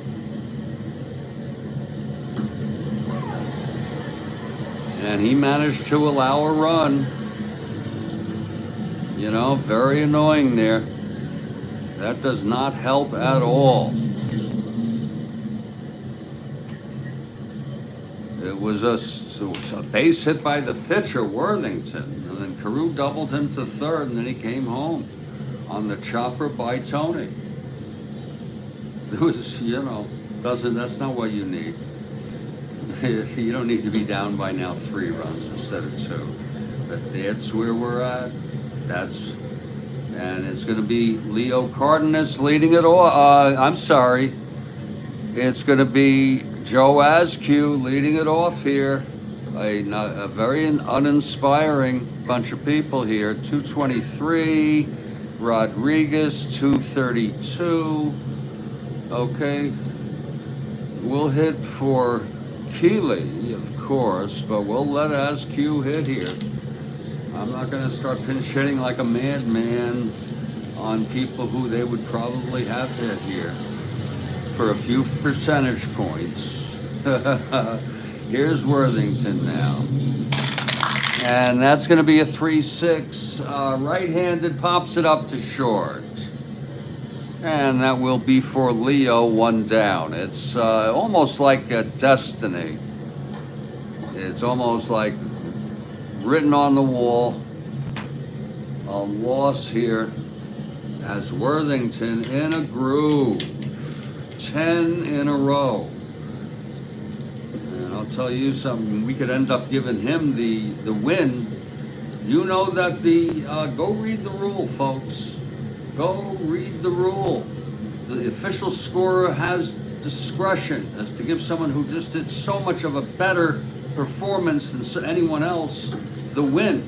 And he managed to allow a run. Very annoying there. That does not help at all. It was a base hit by the pitcher, Worthington. And then Carew doubled him to third, and then he came home on the chopper by Tony. It was, that's not what you need. You don't need to be down by now 3 runs instead of 2. But that's where we're at. And it's going to be Leo Cardenas leading it all. I'm sorry. It's going to be Joe Askew leading it off here. A very uninspiring bunch of people here. 223. Rodriguez, 232. Okay. We'll hit for Keeley, of course, but we'll let Askew hit here. I'm not going to start pinch hitting like a madman on people who they would probably have hit here for a few percentage points. Here's Worthington now. And that's going to be a 3-6. Right-handed pops it up to short. And that will be for Leo, 1 down. It's almost like a destiny. It's almost like written on the wall. A loss here as Worthington in a groove. 10 in a row. And I'll tell you something, we could end up giving him the win. You know that go read the rule, folks. Go read the rule. The official scorer has discretion as to give someone who just did so much of a better performance than anyone else the win.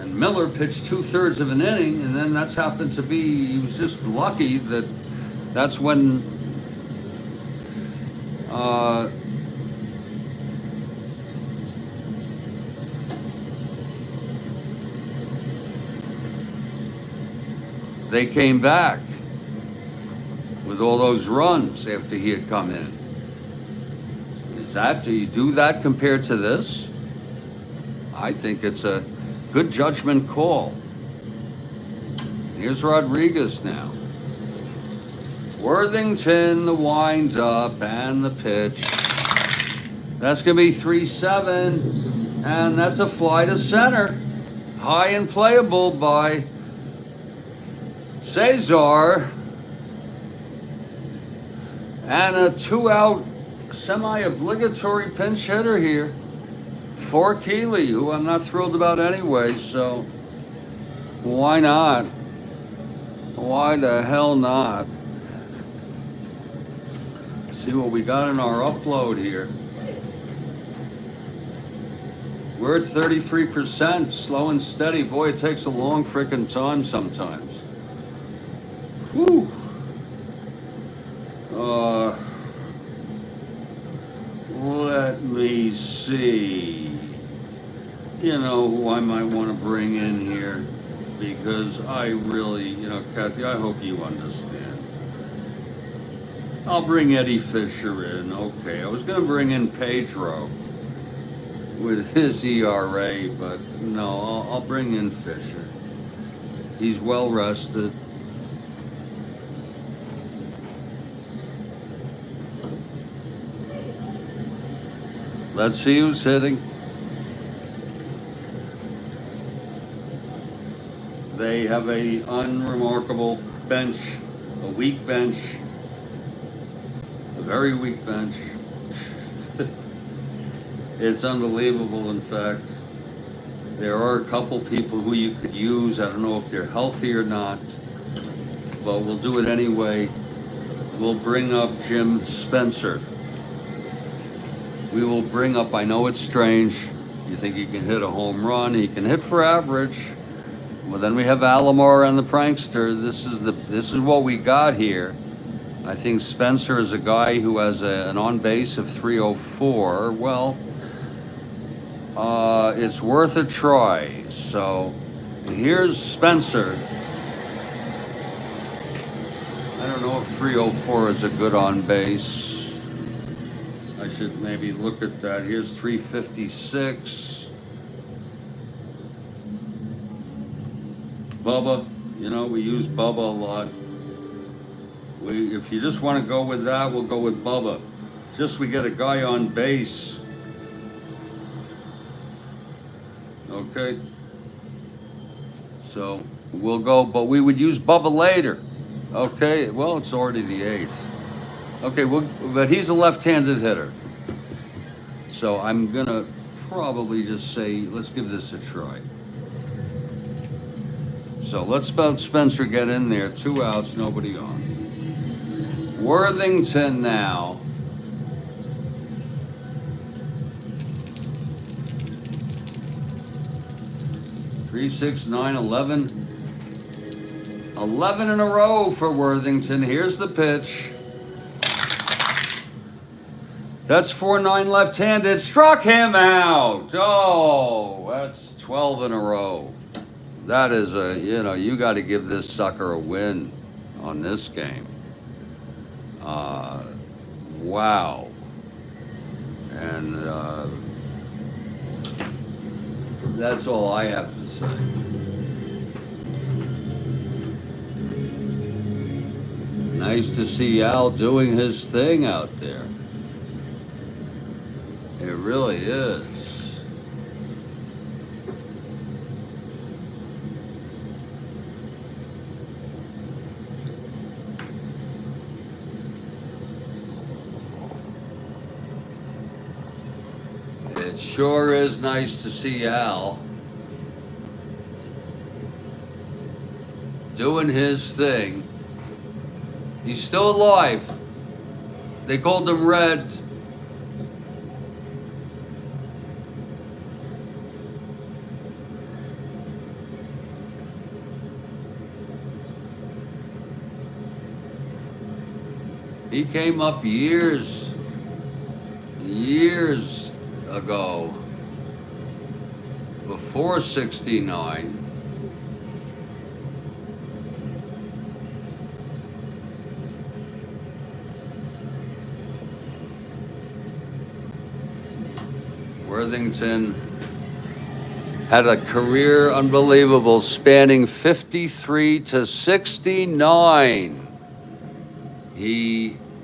And Miller pitched 2/3 of an inning, and then that's happened to be, he was just lucky that that's when they came back with all those runs after he had come in. Do you do that compared to this? I think it's a good judgment call. Here's Rodriguez now. Worthington, the wind up and the pitch. That's going to be 3-7, and that's a fly to center. High and playable by Cesar, and a 2-out semi-obligatory pinch hitter here for Keeley, who I'm not thrilled about anyway, so why not? Why the hell not? See what we got in our upload here. We're at 33%, slow and steady. Boy, it takes a long frickin' time sometimes. Whew. Let me see. You know who I might want to bring in here, because I really, Kathy, I hope you understand. I'll bring Eddie Fisher in. Okay, I was going to bring in Pedro with his ERA, but no, I'll bring in Fisher. He's well rested. Let's see who's hitting. They have a unremarkable bench, a weak bench, a very weak bench. It's unbelievable, in fact. There are a couple people who you could use. I don't know if they're healthy or not, but we'll do it anyway. We'll bring up Jim Spencer. We will bring up, I know it's strange, you think he can hit a home run, he can hit for average. Well, then we have Alomar and the prankster. This is what we got here. I think Spencer is a guy who has an on base of 304. Well, it's worth a try. So here's Spencer. I don't know if 304 is a good on base. I should maybe look at that. Here's 356. Bubba, we use Bubba a lot. If you just want to go with that, we'll go with Bubba. Just we get a guy on base. Okay. So we'll go, but we would use Bubba later. Okay, well, it's already the 8th. Okay, but he's a left-handed hitter. So I'm going to probably just say, let's give this a try. So let's Spencer get in there. 2 outs, nobody on. Worthington now. Three, 6, 9, 11. 11 in a row for Worthington. Here's the pitch. That's 4-9 left-handed. Struck him out. Oh, that's 12 in a row. That is you got to give this sucker a win on this game. Wow. And that's all I have to say. Nice to see Al doing his thing out there. It really is. It sure is nice to see Al doing his thing. He's still alive. They called him Red. He came up years ago, before 69. Worthington had a career unbelievable, spanning 53 to 69.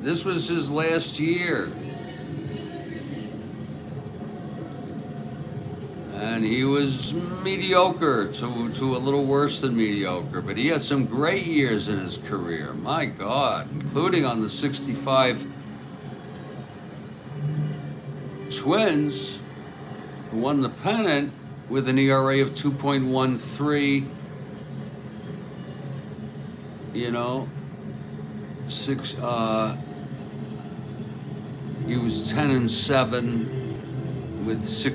This was his last year. And he was mediocre to a little worse than mediocre, but he had some great years in his career. My God, including on the 65 Twins, who won the pennant with an ERA of 2.13. He was 10-7 with 6.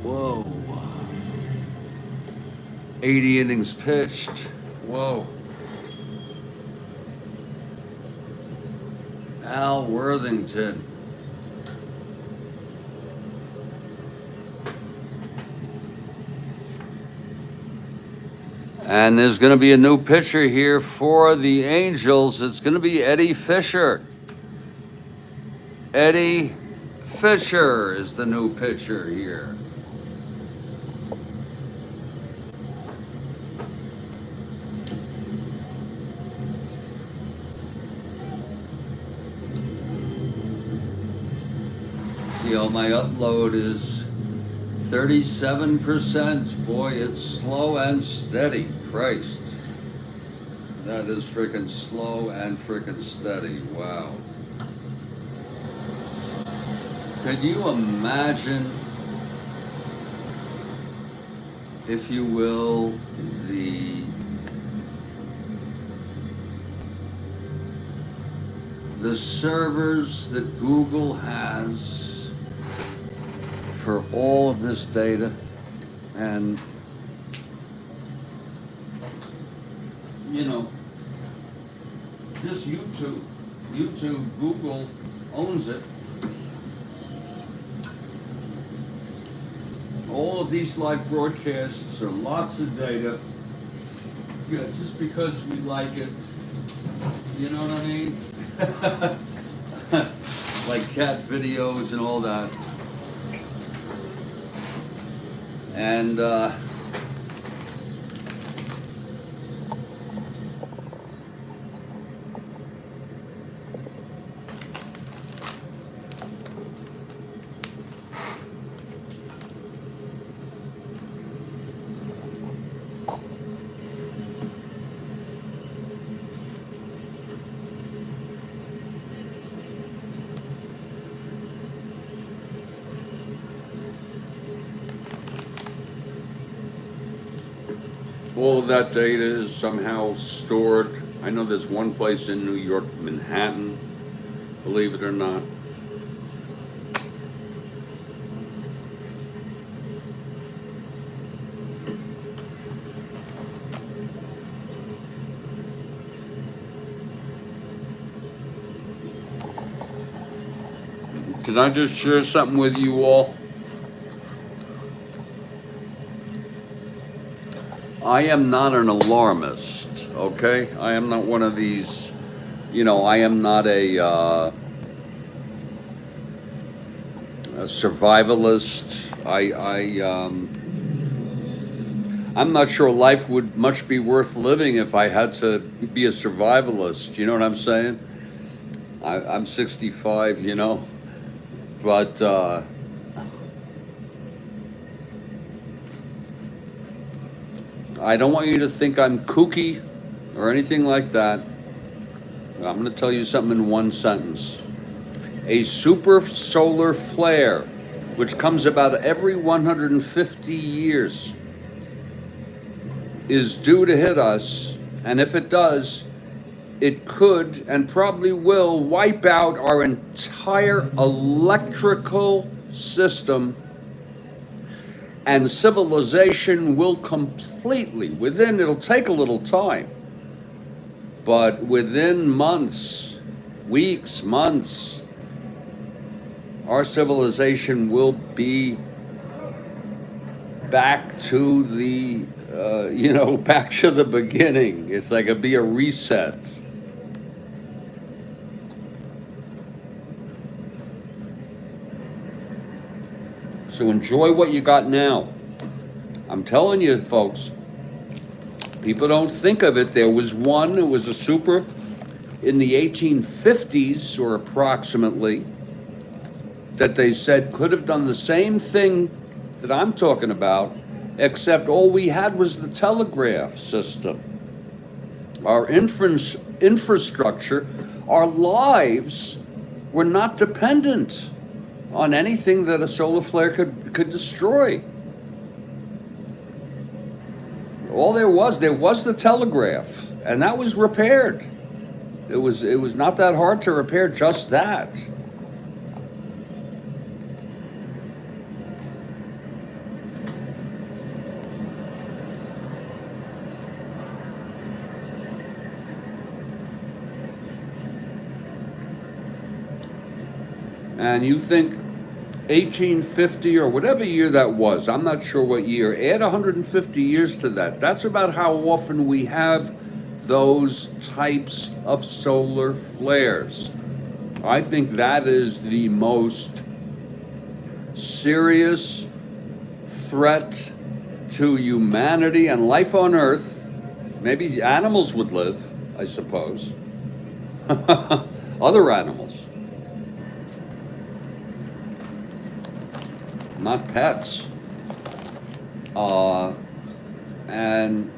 Whoa. 80 innings pitched. Whoa. Al Worthington. And there's going to be a new pitcher here for the Angels. It's going to be Eddie Fisher. Eddie Fisher is the new pitcher here. See, all my upload is 37%. Boy, it's slow and steady. Christ. That is freaking slow and freaking steady. Wow. Could you imagine, if you will, the servers that Google has for all of this data, and just YouTube, Google owns it. All of these live broadcasts are lots of data. Yeah, just because we like it, you know what I mean? Like cat videos and all that. And all of that data is somehow stored. I know there's one place in New York, Manhattan, believe it or not. Can I just share something with you all? I am not an alarmist, okay? I am not one of these, I am not a survivalist. I'm not sure life would much be worth living if I had to be a survivalist. You know what I'm saying? I'm 65, but I don't want you to think I'm kooky or anything like that. I'm going to tell you something in one sentence. A super solar flare, which comes about every 150 years, is due to hit us, and if it does, it could and probably will wipe out our entire electrical system, and civilization will completely, it'll take a little time, but within months, weeks, months, our civilization will be back to the, back to the beginning. It's like it'll be a reset. So enjoy what you got now. I'm telling you, folks, people don't think of it. There was one, it was a super in the 1850s or approximately, that they said could have done the same thing that I'm talking about, except all we had was the telegraph system. Our infrastructure, our lives were not dependent on anything that a solar flare could destroy. All there was the telegraph, and that was repaired. It was not that hard to repair just that. And you think 1850 or whatever year that was, I'm not sure what year, add 150 years to that. That's about how often we have those types of solar flares. I think that is the most serious threat to humanity and life on Earth. Maybe animals would live, I suppose. Other animals. Not pets. And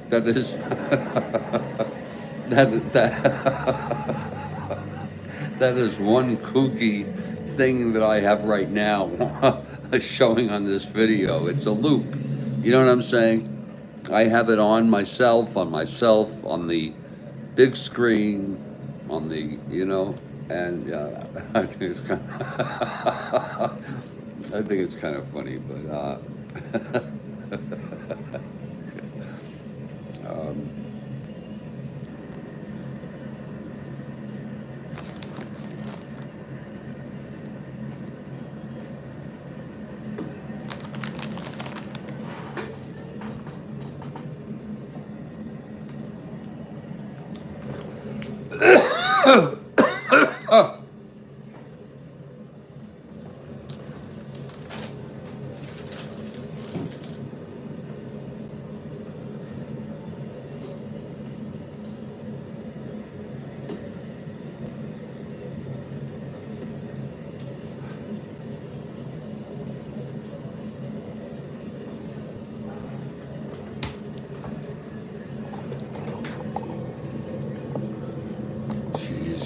that is that is one kooky thing that I have right now showing on this video. It's a loop. You know what I'm saying? I have it on myself, on the big screen, on the, and I think it's kind of funny, but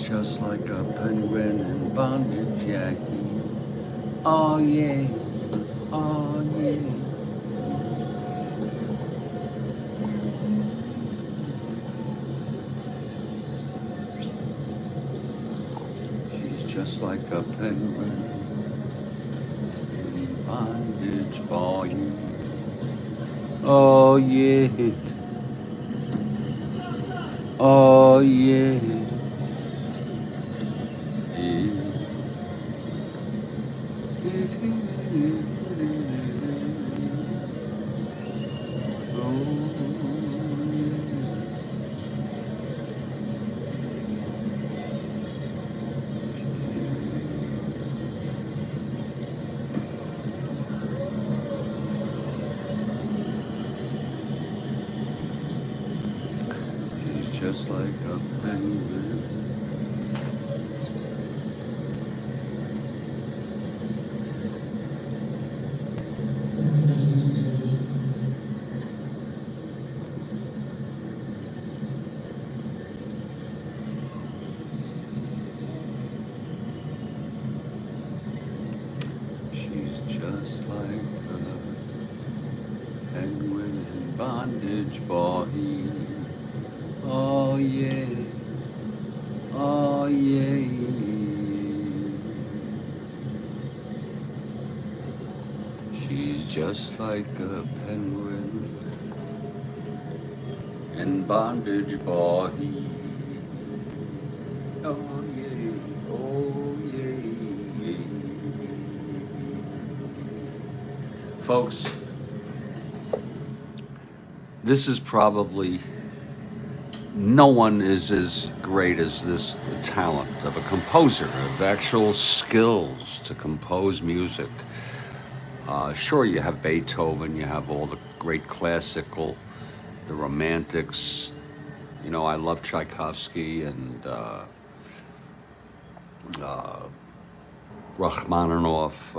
just like a penguin in bondage, yeah. Oh yeah, oh yeah. just like a penguin in bondage, boy. Oh yeah, oh yeah, yeah. She's just like a penguin. She's just like a penguin in bondage, boy. Oh yeah, oh yeah. She's just like a penguin in bondage, boy. Oh yeah, oh yeah. Folks, this is probably, no one is as great as this talent of a composer, of actual skills to compose music. Sure, you have Beethoven, you have all the great classical, the romantics. You know, I love Tchaikovsky and Rachmaninoff.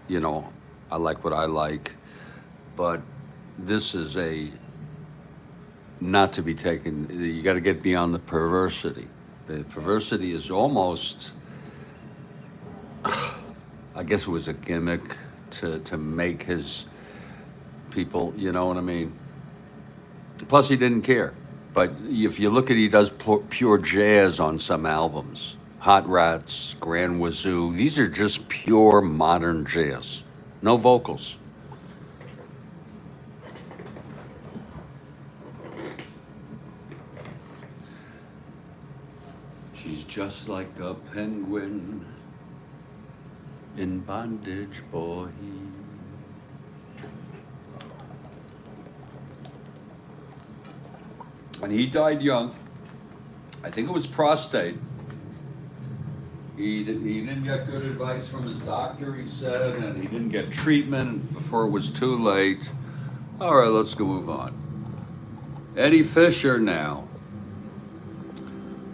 You know, I like what I like. But this is a not to be taken, you got to get beyond the perversity. The perversity is almost, I guess it was a gimmick to make his people, you know what I mean? Plus, he didn't care. But if you look at, he does pure jazz on some albums. Hot Rats, Grand Wazoo, these are just pure modern jazz. No vocals. She's just like a penguin in bondage, boy. And he died young. I think it was prostate. He didn't get good advice from his doctor, he said, and he didn't get treatment before it was too late. All right, let's go move on. Eddie Fisher now.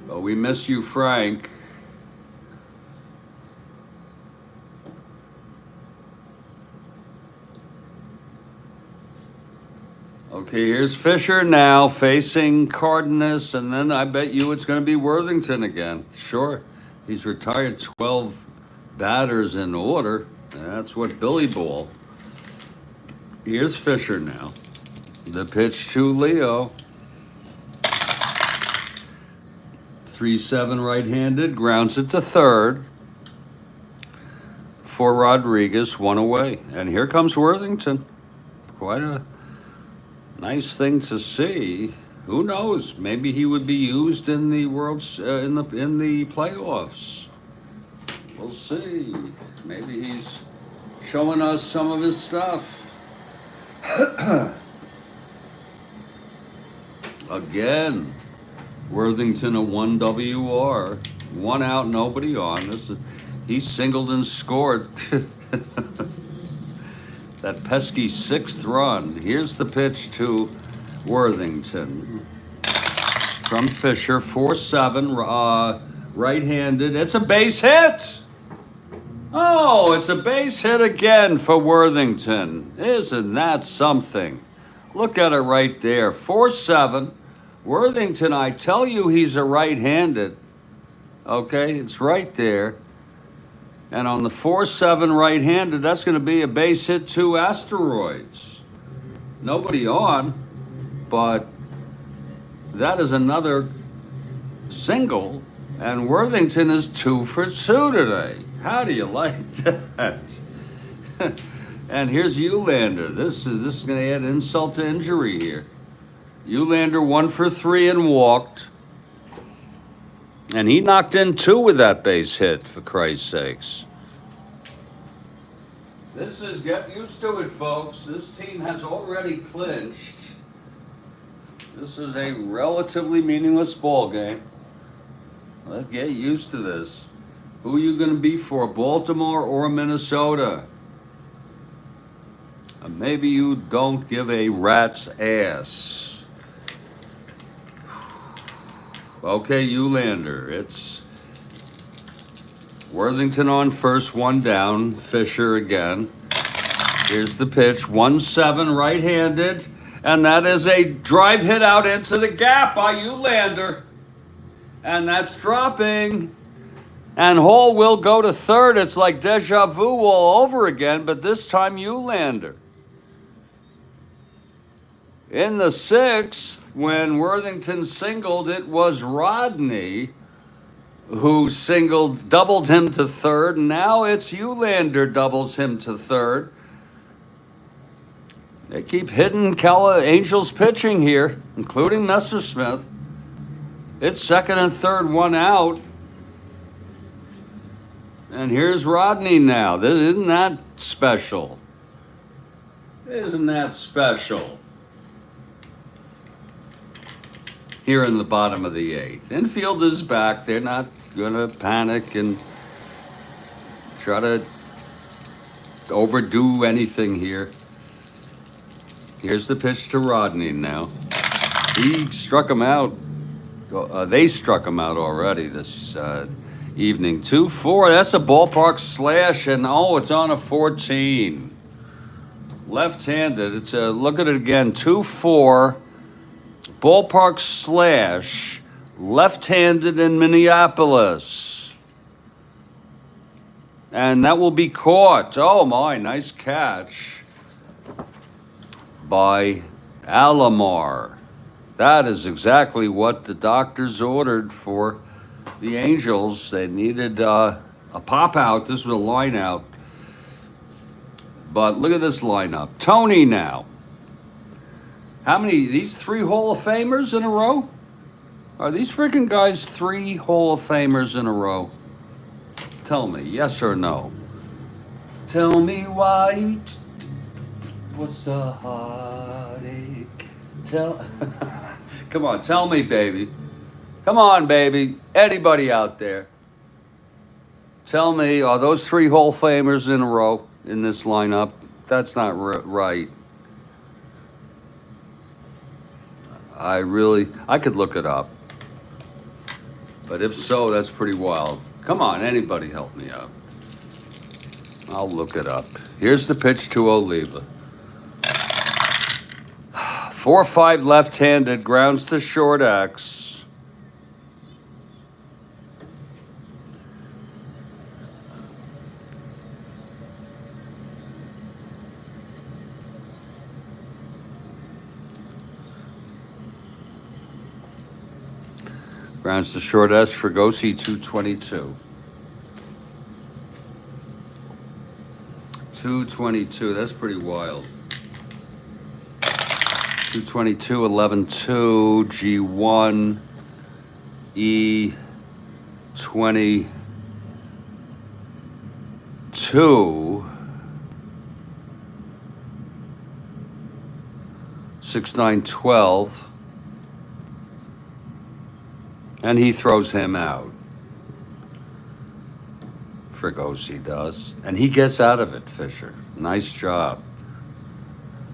Oh, we miss you, Frank. Okay, here's Fisher now facing Cardenas, and then I bet you it's going to be Worthington again. Sure, he's retired 12 batters in order, and that's what Billy Ball. Here's Fisher now. The pitch to Leo. 3-7 right-handed, grounds it to third. For Rodriguez, one away. And here comes Worthington. Quite a nice thing to see. Who knows? Maybe he would be used in the in the playoffs. We'll see. Maybe he's showing us some of his stuff. Again, Worthington a 1 WR, 1 out, nobody on. He singled and scored. That pesky 6th run. Here's the pitch to Worthington from Fisher, 4-7, right-handed. It's a base hit. Oh, it's a base hit again for Worthington. Isn't that something? Look at it right there, 4-7. Worthington, I tell you, he's a right-handed. Okay, it's right there. And on the 4-7 right-handed, that's going to be a base hit to Asteroids. Nobody on, but that is another single And Worthington is 2 for 2 today. How do you like that? And here's Eulander. This is going to add insult to injury here. Eulander 1 for 3 and walked. And he knocked in 2 with that base hit, for Christ's sakes. This is, get used to it, folks. This team has already clinched. This is a relatively meaningless ball game. Let's get used to this. Who are you going to be for, Baltimore or Minnesota? Maybe you don't give a rat's ass. Okay, Eulander. It's Worthington on first, 1 down. Fisher again. Here's the pitch. 1-7 right-handed. And that is a drive hit out into the gap by Eulander. And that's dropping. And Hall will go to third. It's like deja vu all over again, but this time Eulander. In the 6th, when Worthington singled, it was Rodney who doubled him to third. Now it's Eulander doubles him to third. They keep hitting Angels pitching here, including Messersmith. It's 2nd and 3rd, 1 out. And here's Rodney now. Isn't that special? Isn't that special? Here in the bottom of the 8th. Infield is back. They're not going to panic and try to overdo anything here. Here's the pitch to Rodney now. He struck him out. They struck him out already this evening. 2-4. That's a ballpark slash, and it's on a 14. Left-handed. It's a look at it again. 2-4. Ballpark slash. Left-handed in Minneapolis. And that will be caught. Oh my, nice catch by Alomar. That is exactly what the doctors ordered for the Angels. They needed a pop out. This was a line out. But look at this lineup. Tony now. How many? These 3 Hall of Famers in a row? Are these freaking guys 3 Hall of Famers in a row? Tell me, yes or no? Tell me why. What's the heartache? Come on, tell me, baby. Come on, baby. Anybody out there? Tell me, are those 3 Hall of Famers in a row in this lineup? That's not right. I could look it up. But if so, that's pretty wild. Come on, anybody help me out. I'll look it up. Here's the pitch to Oliva. 4-5 left-handed, grounds to short X. Grounds to short S, Fregosi 222. 222, that's pretty wild. 222, 11-2, G1, E22, 6-9-12. And he throws him out. Fregosi does. And he gets out of it, Fisher. Nice job.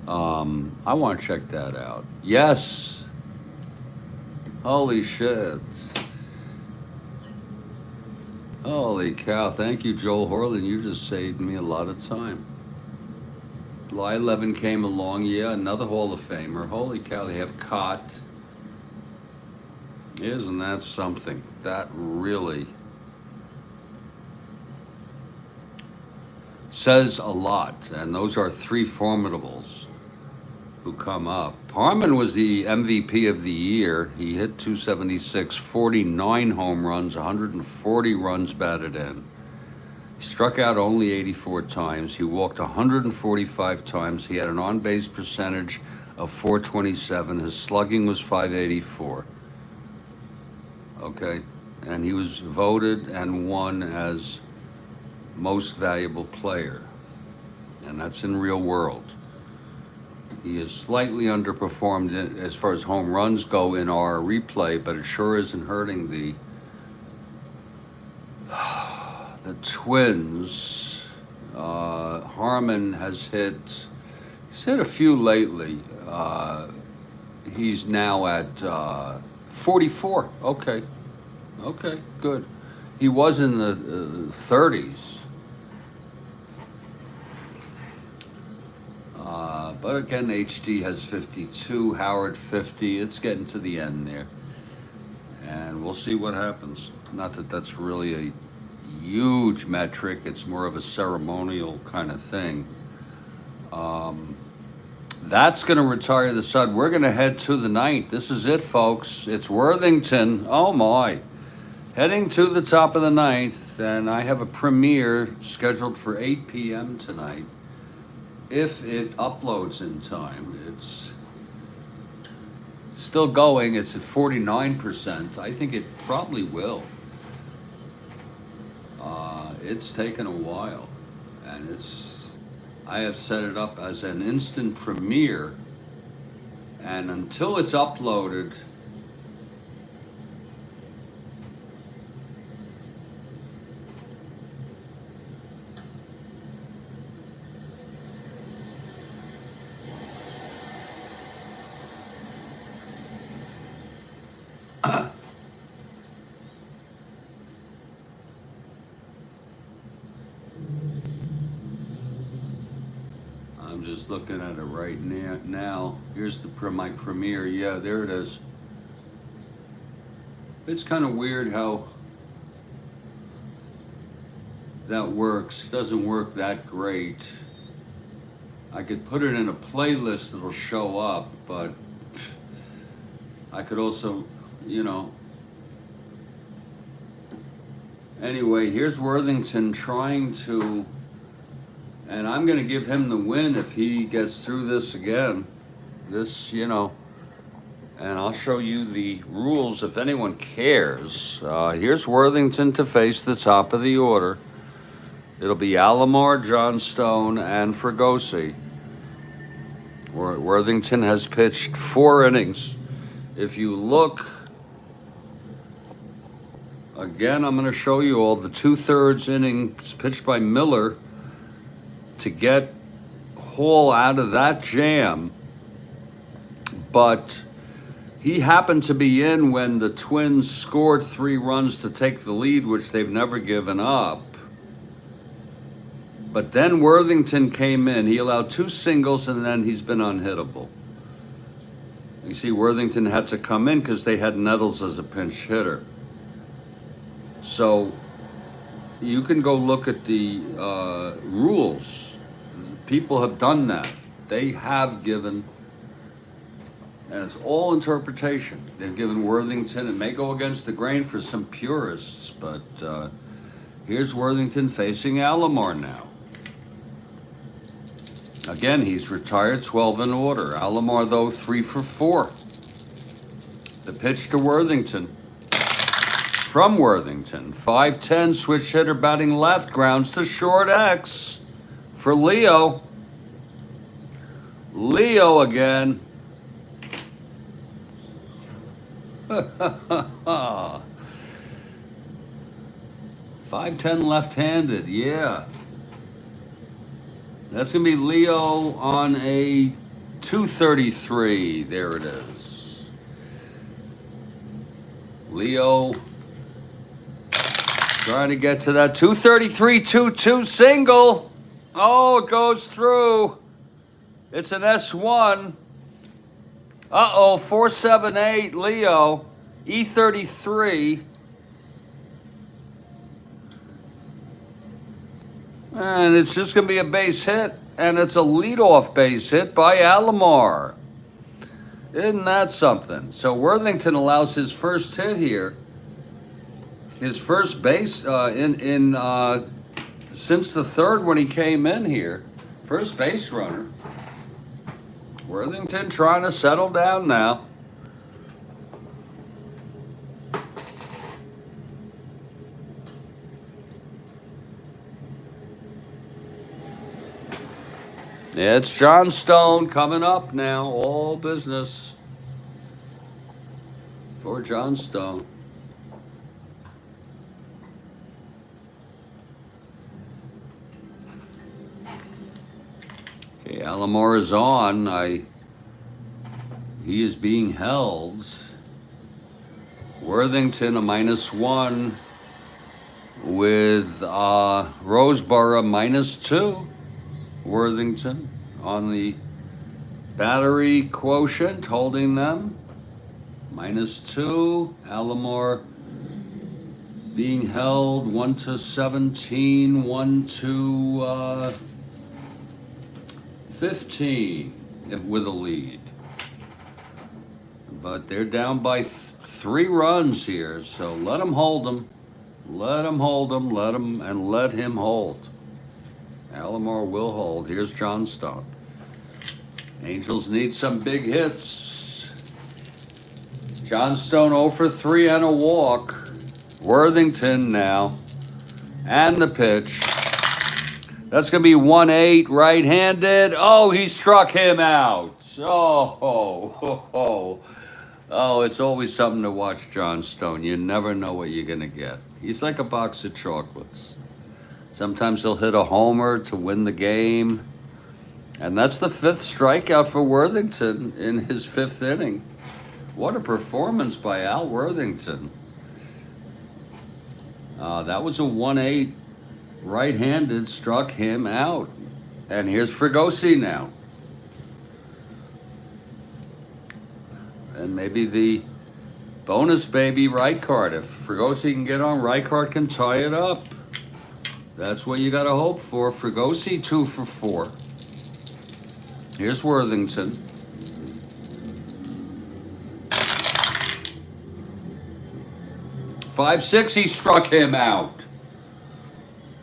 I want to check that out. Yes. Holy shit. Holy cow. Thank you, Joel Horland. You just saved me a lot of time. July 11 came along. Yeah, another Hall of Famer. Holy cow, they have Cott. Isn't that something? That really says a lot. And those are 3 formidables. who come up. Harmon was the MVP of the year. He hit 276, 49 home runs, 140 runs batted in. He struck out only 84 times. He walked 145 times. He had an on-base percentage of 427. His slugging was 584. Okay, and he was voted and won as most valuable player, and that's in real world. He is slightly underperformed as far as home runs go in our replay, but it sure isn't hurting the Twins. Harmon has hit, he's hit a few lately. He's now at 44. Okay, good. He was in the 30s. But again, HD has 52, Howard 50. It's getting to the end there. And we'll see what happens. Not that that's really a huge metric. It's more of a ceremonial kind of thing. That's going to retire the stud. We're going to head to the ninth. This is it, folks. It's Worthington. Oh, my. Heading to the top of the ninth. And I have a premiere scheduled for 8 p.m. tonight. If it uploads in time. It's still going. It's at 49%. I think it probably will. It's taken a while, and I have set it up as an instant premiere, and until it's uploaded, I'm just looking at it right now. Here's my premiere. Yeah, there it is. It's kind of weird how that works. It doesn't work that great. I could put it in a playlist that'll show up, but I could also, Anyway, here's Worthington trying to, and I'm going to give him the win if he gets through this again. And I'll show you the rules if anyone cares. Here's Worthington to face the top of the order. It'll be Alomar, Johnstone, and Fregosi. Worthington has pitched 4 innings. If you look, again, I'm going to show you all the 2/3 innings pitched by Miller to get Hall out of that jam. But he happened to be in when the Twins scored 3 runs to take the lead, which they've never given up. But then Worthington came in. He allowed 2 singles, and then he's been unhittable. You see, Worthington had to come in because they had Nettles as a pinch hitter. So you can go look at the rules. People have done that. They have given, and it's all interpretation. They've given Worthington, it may go against the grain for some purists, but here's Worthington facing Alomar now. Again, he's retired, 12 in order. Alomar, though, 3 for 4. The pitch to Worthington. From Worthington, 5'10", switch hitter batting left, grounds to short X for Leo. Leo again. 5'10", left-handed, yeah. That's going to be Leo on a 233. There it is. Leo trying to get to that 233, 2-2 single. Oh, it goes through. It's an S1. Uh-oh, 478, Leo. E33. And it's just going to be a base hit. and it's a leadoff base hit by Alomar. Isn't that something? So Worthington allows his first hit here. His first base since the third when he came in here. First base runner. Worthington trying to settle down now. It's John Stone coming up now. All business for John Stone. Okay, Alomar is on. He is being held. Worthington a -1 with Roseboro -2. Worthington on the battery quotient, holding them -2. Alomar being held 1-17, 1-15 with a lead. But they're down by 3 runs here, so let them hold them. Let him hold him, let him hold. Alomar will hold. Here's John Stone. Angels need some big hits. John Stone 0 for 3 and a walk. Worthington now. And the pitch. That's going to be 1-8 right-handed. Oh, he struck him out. Oh, it's always something to watch John Stone. You never know what you're going to get. He's like a box of chocolates. Sometimes he'll hit a homer to win the game. And that's the 5th strikeout for Worthington in his 5th inning. What a performance by Al Worthington. That was a 1-8 right-handed, struck him out. And here's Fregosi now. And maybe the bonus baby right card. If Fregosi can get on, right card can tie it up. That's what you got to hope for. Fregosi 2 for 4. Here's Worthington. Five, 6, he struck him out.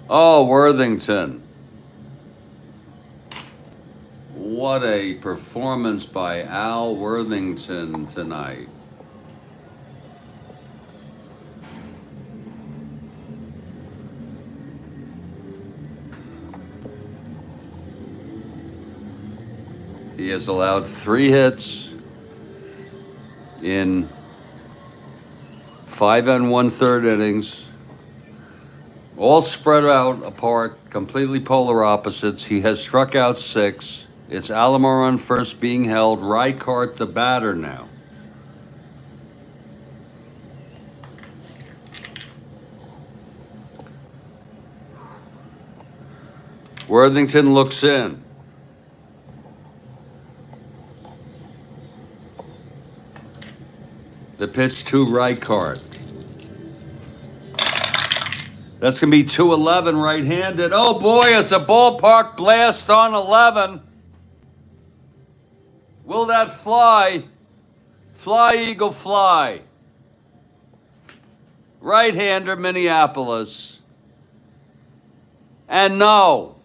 Oh, Worthington. What a performance by Al Worthington tonight. He has allowed 3 hits in 5 1/3 innings, all spread out apart, completely polar opposites. He has struck out 6. It's Alomar on first being held. Reichardt the batter now. Worthington looks in. The pitch to Reichardt. That's going to be 2-11 right-handed. Oh boy, it's a ballpark blast on 11. Will that fly? Fly, Eagle, fly. Right-hander, Minneapolis. And no.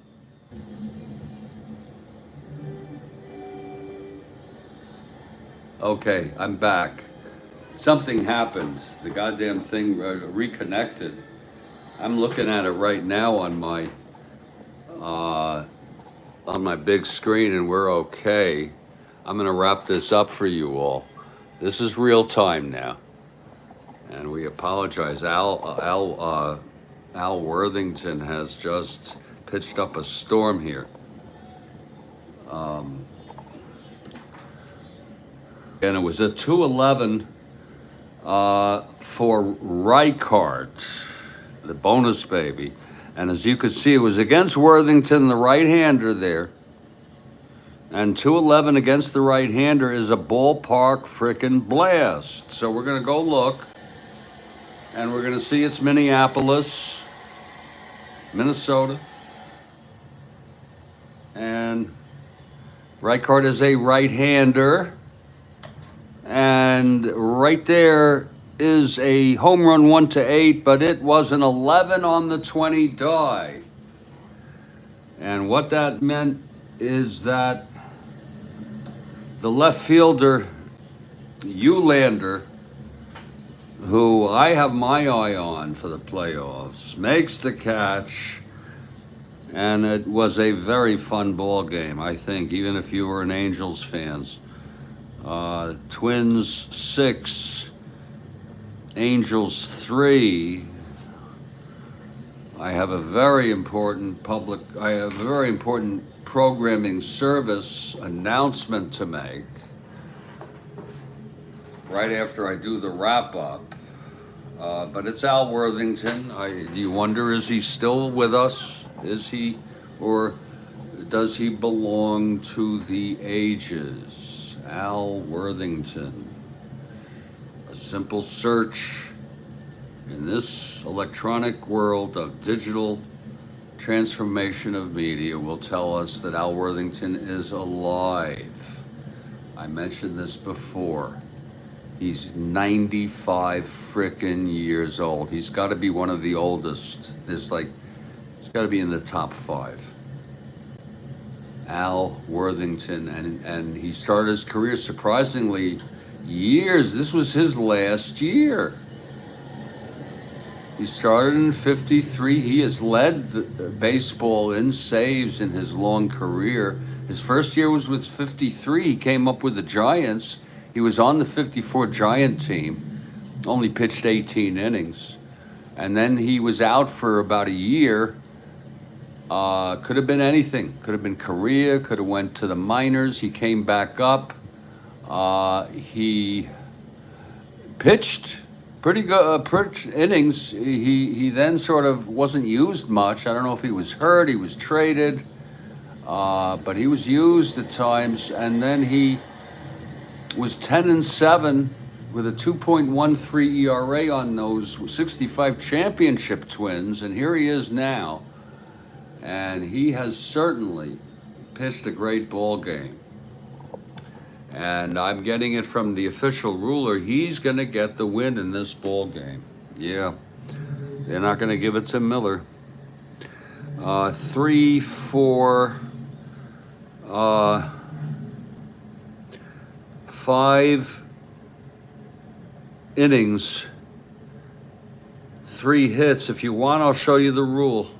Okay, I'm back. Something happened. The goddamn thing reconnected. I'm looking at it right now on my big screen, and we're okay. I'm gonna wrap this up for you all. This is real time now, and we apologize. Al Worthington has just pitched up a storm here. And it was a 2-11 for Reichardt, the bonus baby. And as you could see, it was against Worthington, the right-hander there. And 2-11 against the right-hander is a ballpark frickin' blast. So we're going to go look. And we're going to see it's Minneapolis, Minnesota. And Reichard is a right-hander. And right there is a home run 1-8, but it was an 11 on the 20 die. And what that meant is that the left fielder, Eulander, who I have my eye on for the playoffs, makes the catch. And it was a very fun ball game, I think, even if you were an Angels fans. Twins 6, Angels 3. I have a very important programming service announcement to make right after I do the wrap up. But it's Al Worthington. Do you wonder, is he still with us? Is he, or does he belong to the ages? Al Worthington. A simple search in this electronic world of digital transformation of media will tell us that Al Worthington is alive. I mentioned this before. He's 95 frickin' years old. He's got to be one of the oldest. He's got to be in the top 5. Al Worthington, and he started his career surprisingly years. This was his last year. He started in 53. He has led baseball in saves in his long career. His first year was with 53. He came up with the Giants. He was on the 54 Giant team, only pitched 18 innings. And then he was out for about a year. Could have been anything. Could have been Korea, could have went to the minors. He came back up. He pitched pretty good innings. He then sort of wasn't used much. I don't know if he was hurt, he was traded, but he was used at times. And then he was 10-7 with a 2.13 ERA on those 65 championship Twins, and here he is now. And he has certainly pitched a great ball game. And I'm getting it from the official ruler. He's going to get the win in this ball game. Yeah, they're not going to give it to Miller. 3, 4, 5 innings, 3 hits. If you want, I'll show you the rule.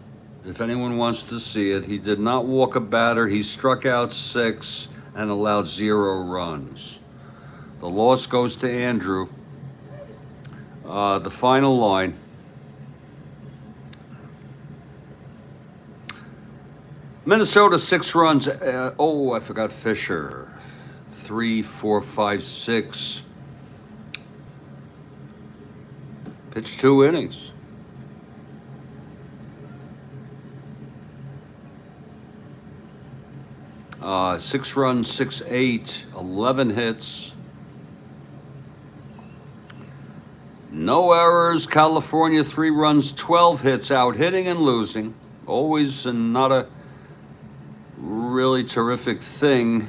If anyone wants to see it, he did not walk a batter. He struck out 6 and allowed 0 runs. The loss goes to Andrew. The final line. Minnesota 6 runs. I forgot Fisher. 3, 4, 5, 6. Pitched 2 innings. Six runs, 6, 8, 11 hits. No errors. California 3 runs, 12 hits, out hitting and losing. Always not a really terrific thing.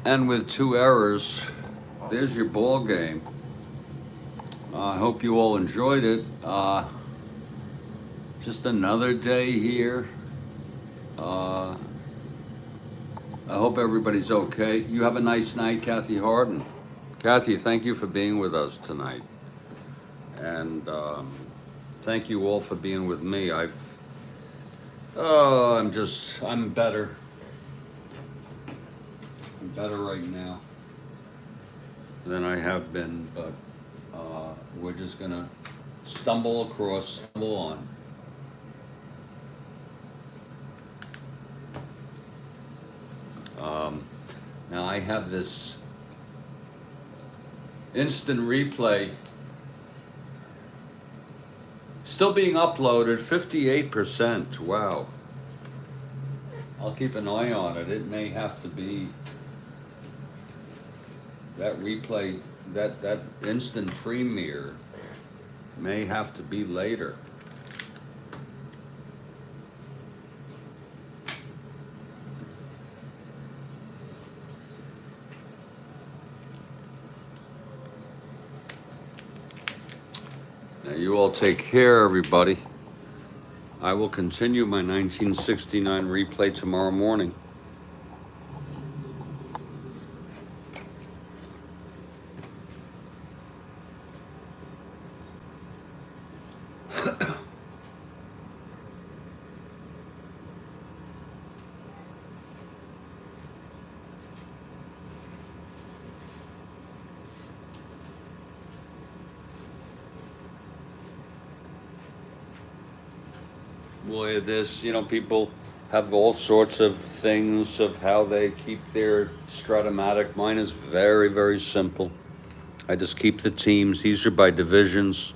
And with 2 errors, there's your ball game. I hope you all enjoyed it. Just another day here. I hope everybody's okay. You have a nice night, Kathy Harden. Kathy, thank you for being with us tonight. And thank you all for being with me. I'm better. I'm better right now than I have been, but we're just gonna stumble on. Now I have this instant replay still being uploaded, 58%. Wow. I'll keep an eye on it. It may have to be that replay, that instant premiere may have to be later. all take care, everybody. I will continue my 1969 replay tomorrow morning. Boy, this, people have all sorts of things of how they keep their Strat-O-Matic. Mine is very, very simple. I just keep the teams. These are by divisions,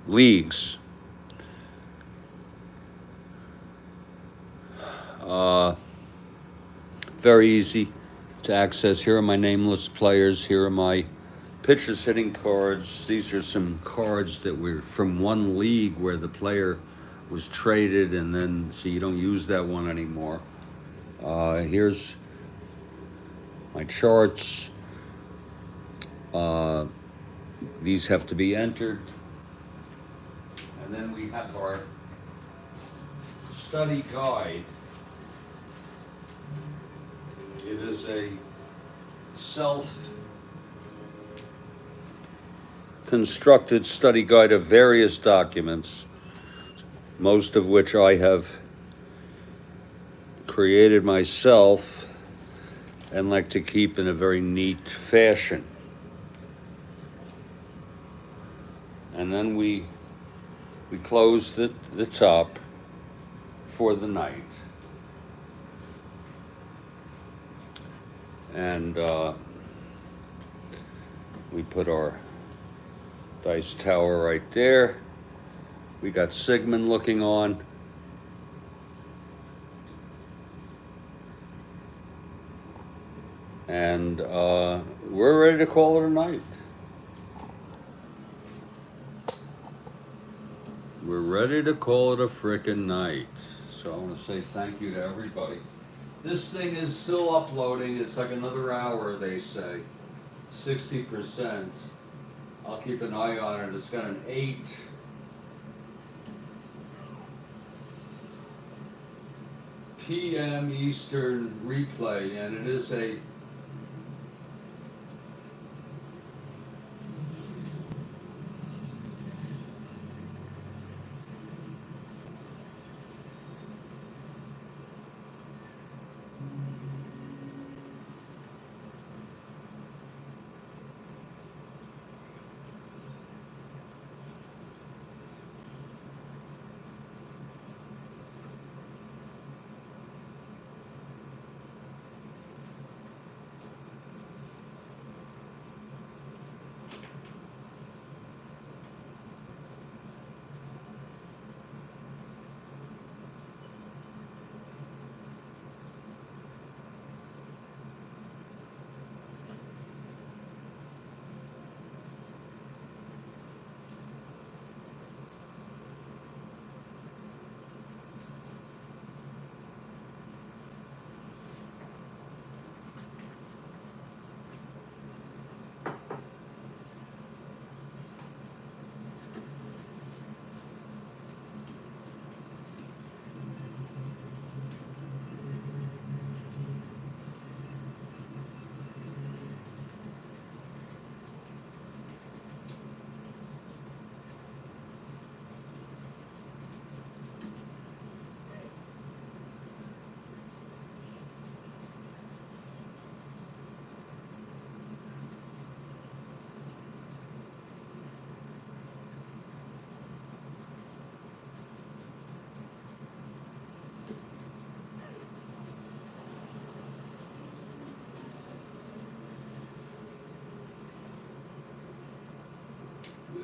leagues. Very easy to access. Here are my nameless players. Here are my pitchers hitting cards. These are some cards that were from one league where the player was traded, and then so you don't use that one anymore. Here's my charts. These have to be entered. And then we have our study guide. It is a self-constructed study guide of various documents, most of which I have created myself and like to keep in a very neat fashion. And then we close the top for the night. And we put our dice tower right there. We got Sigmund looking on. And we're ready to call it a night. We're ready to call it a frickin' night. So I want to say thank you to everybody. This thing is still uploading. It's like another hour, they say. 60%. I'll keep an eye on it. It's got an 8 p.m. Eastern replay, and it is a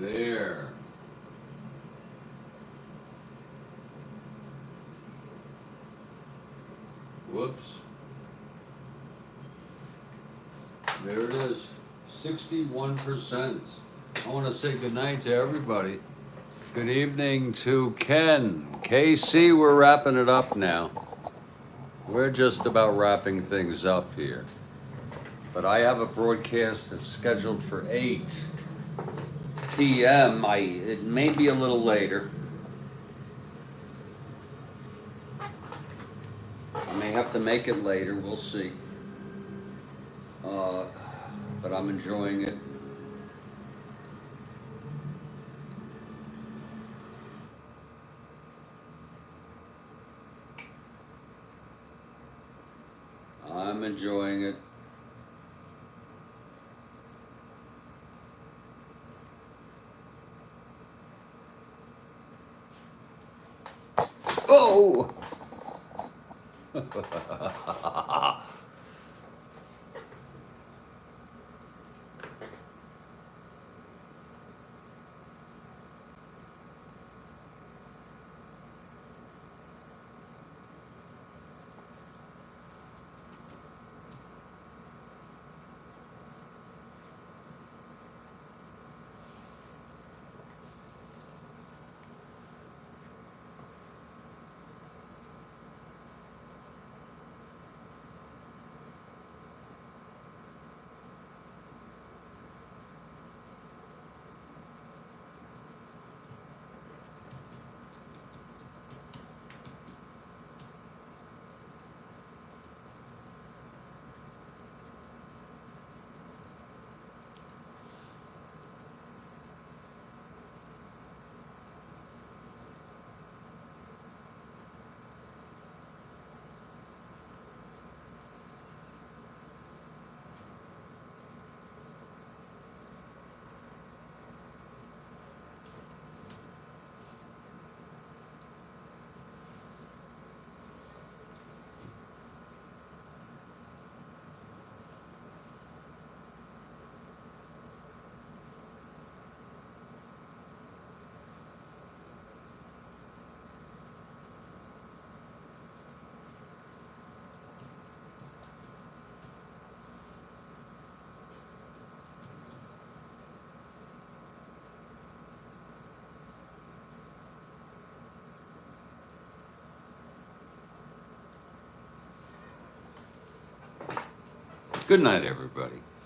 there. Whoops. There it is. 61%. I want to say goodnight to everybody. Good evening to Ken. KC, we're wrapping it up now. We're just about wrapping things up here. But I have a broadcast that's scheduled for 8 p.m. It may be a little later. I may have to make it later. We'll see. But I'm enjoying it. I'm enjoying it. Oh! Good night, everybody.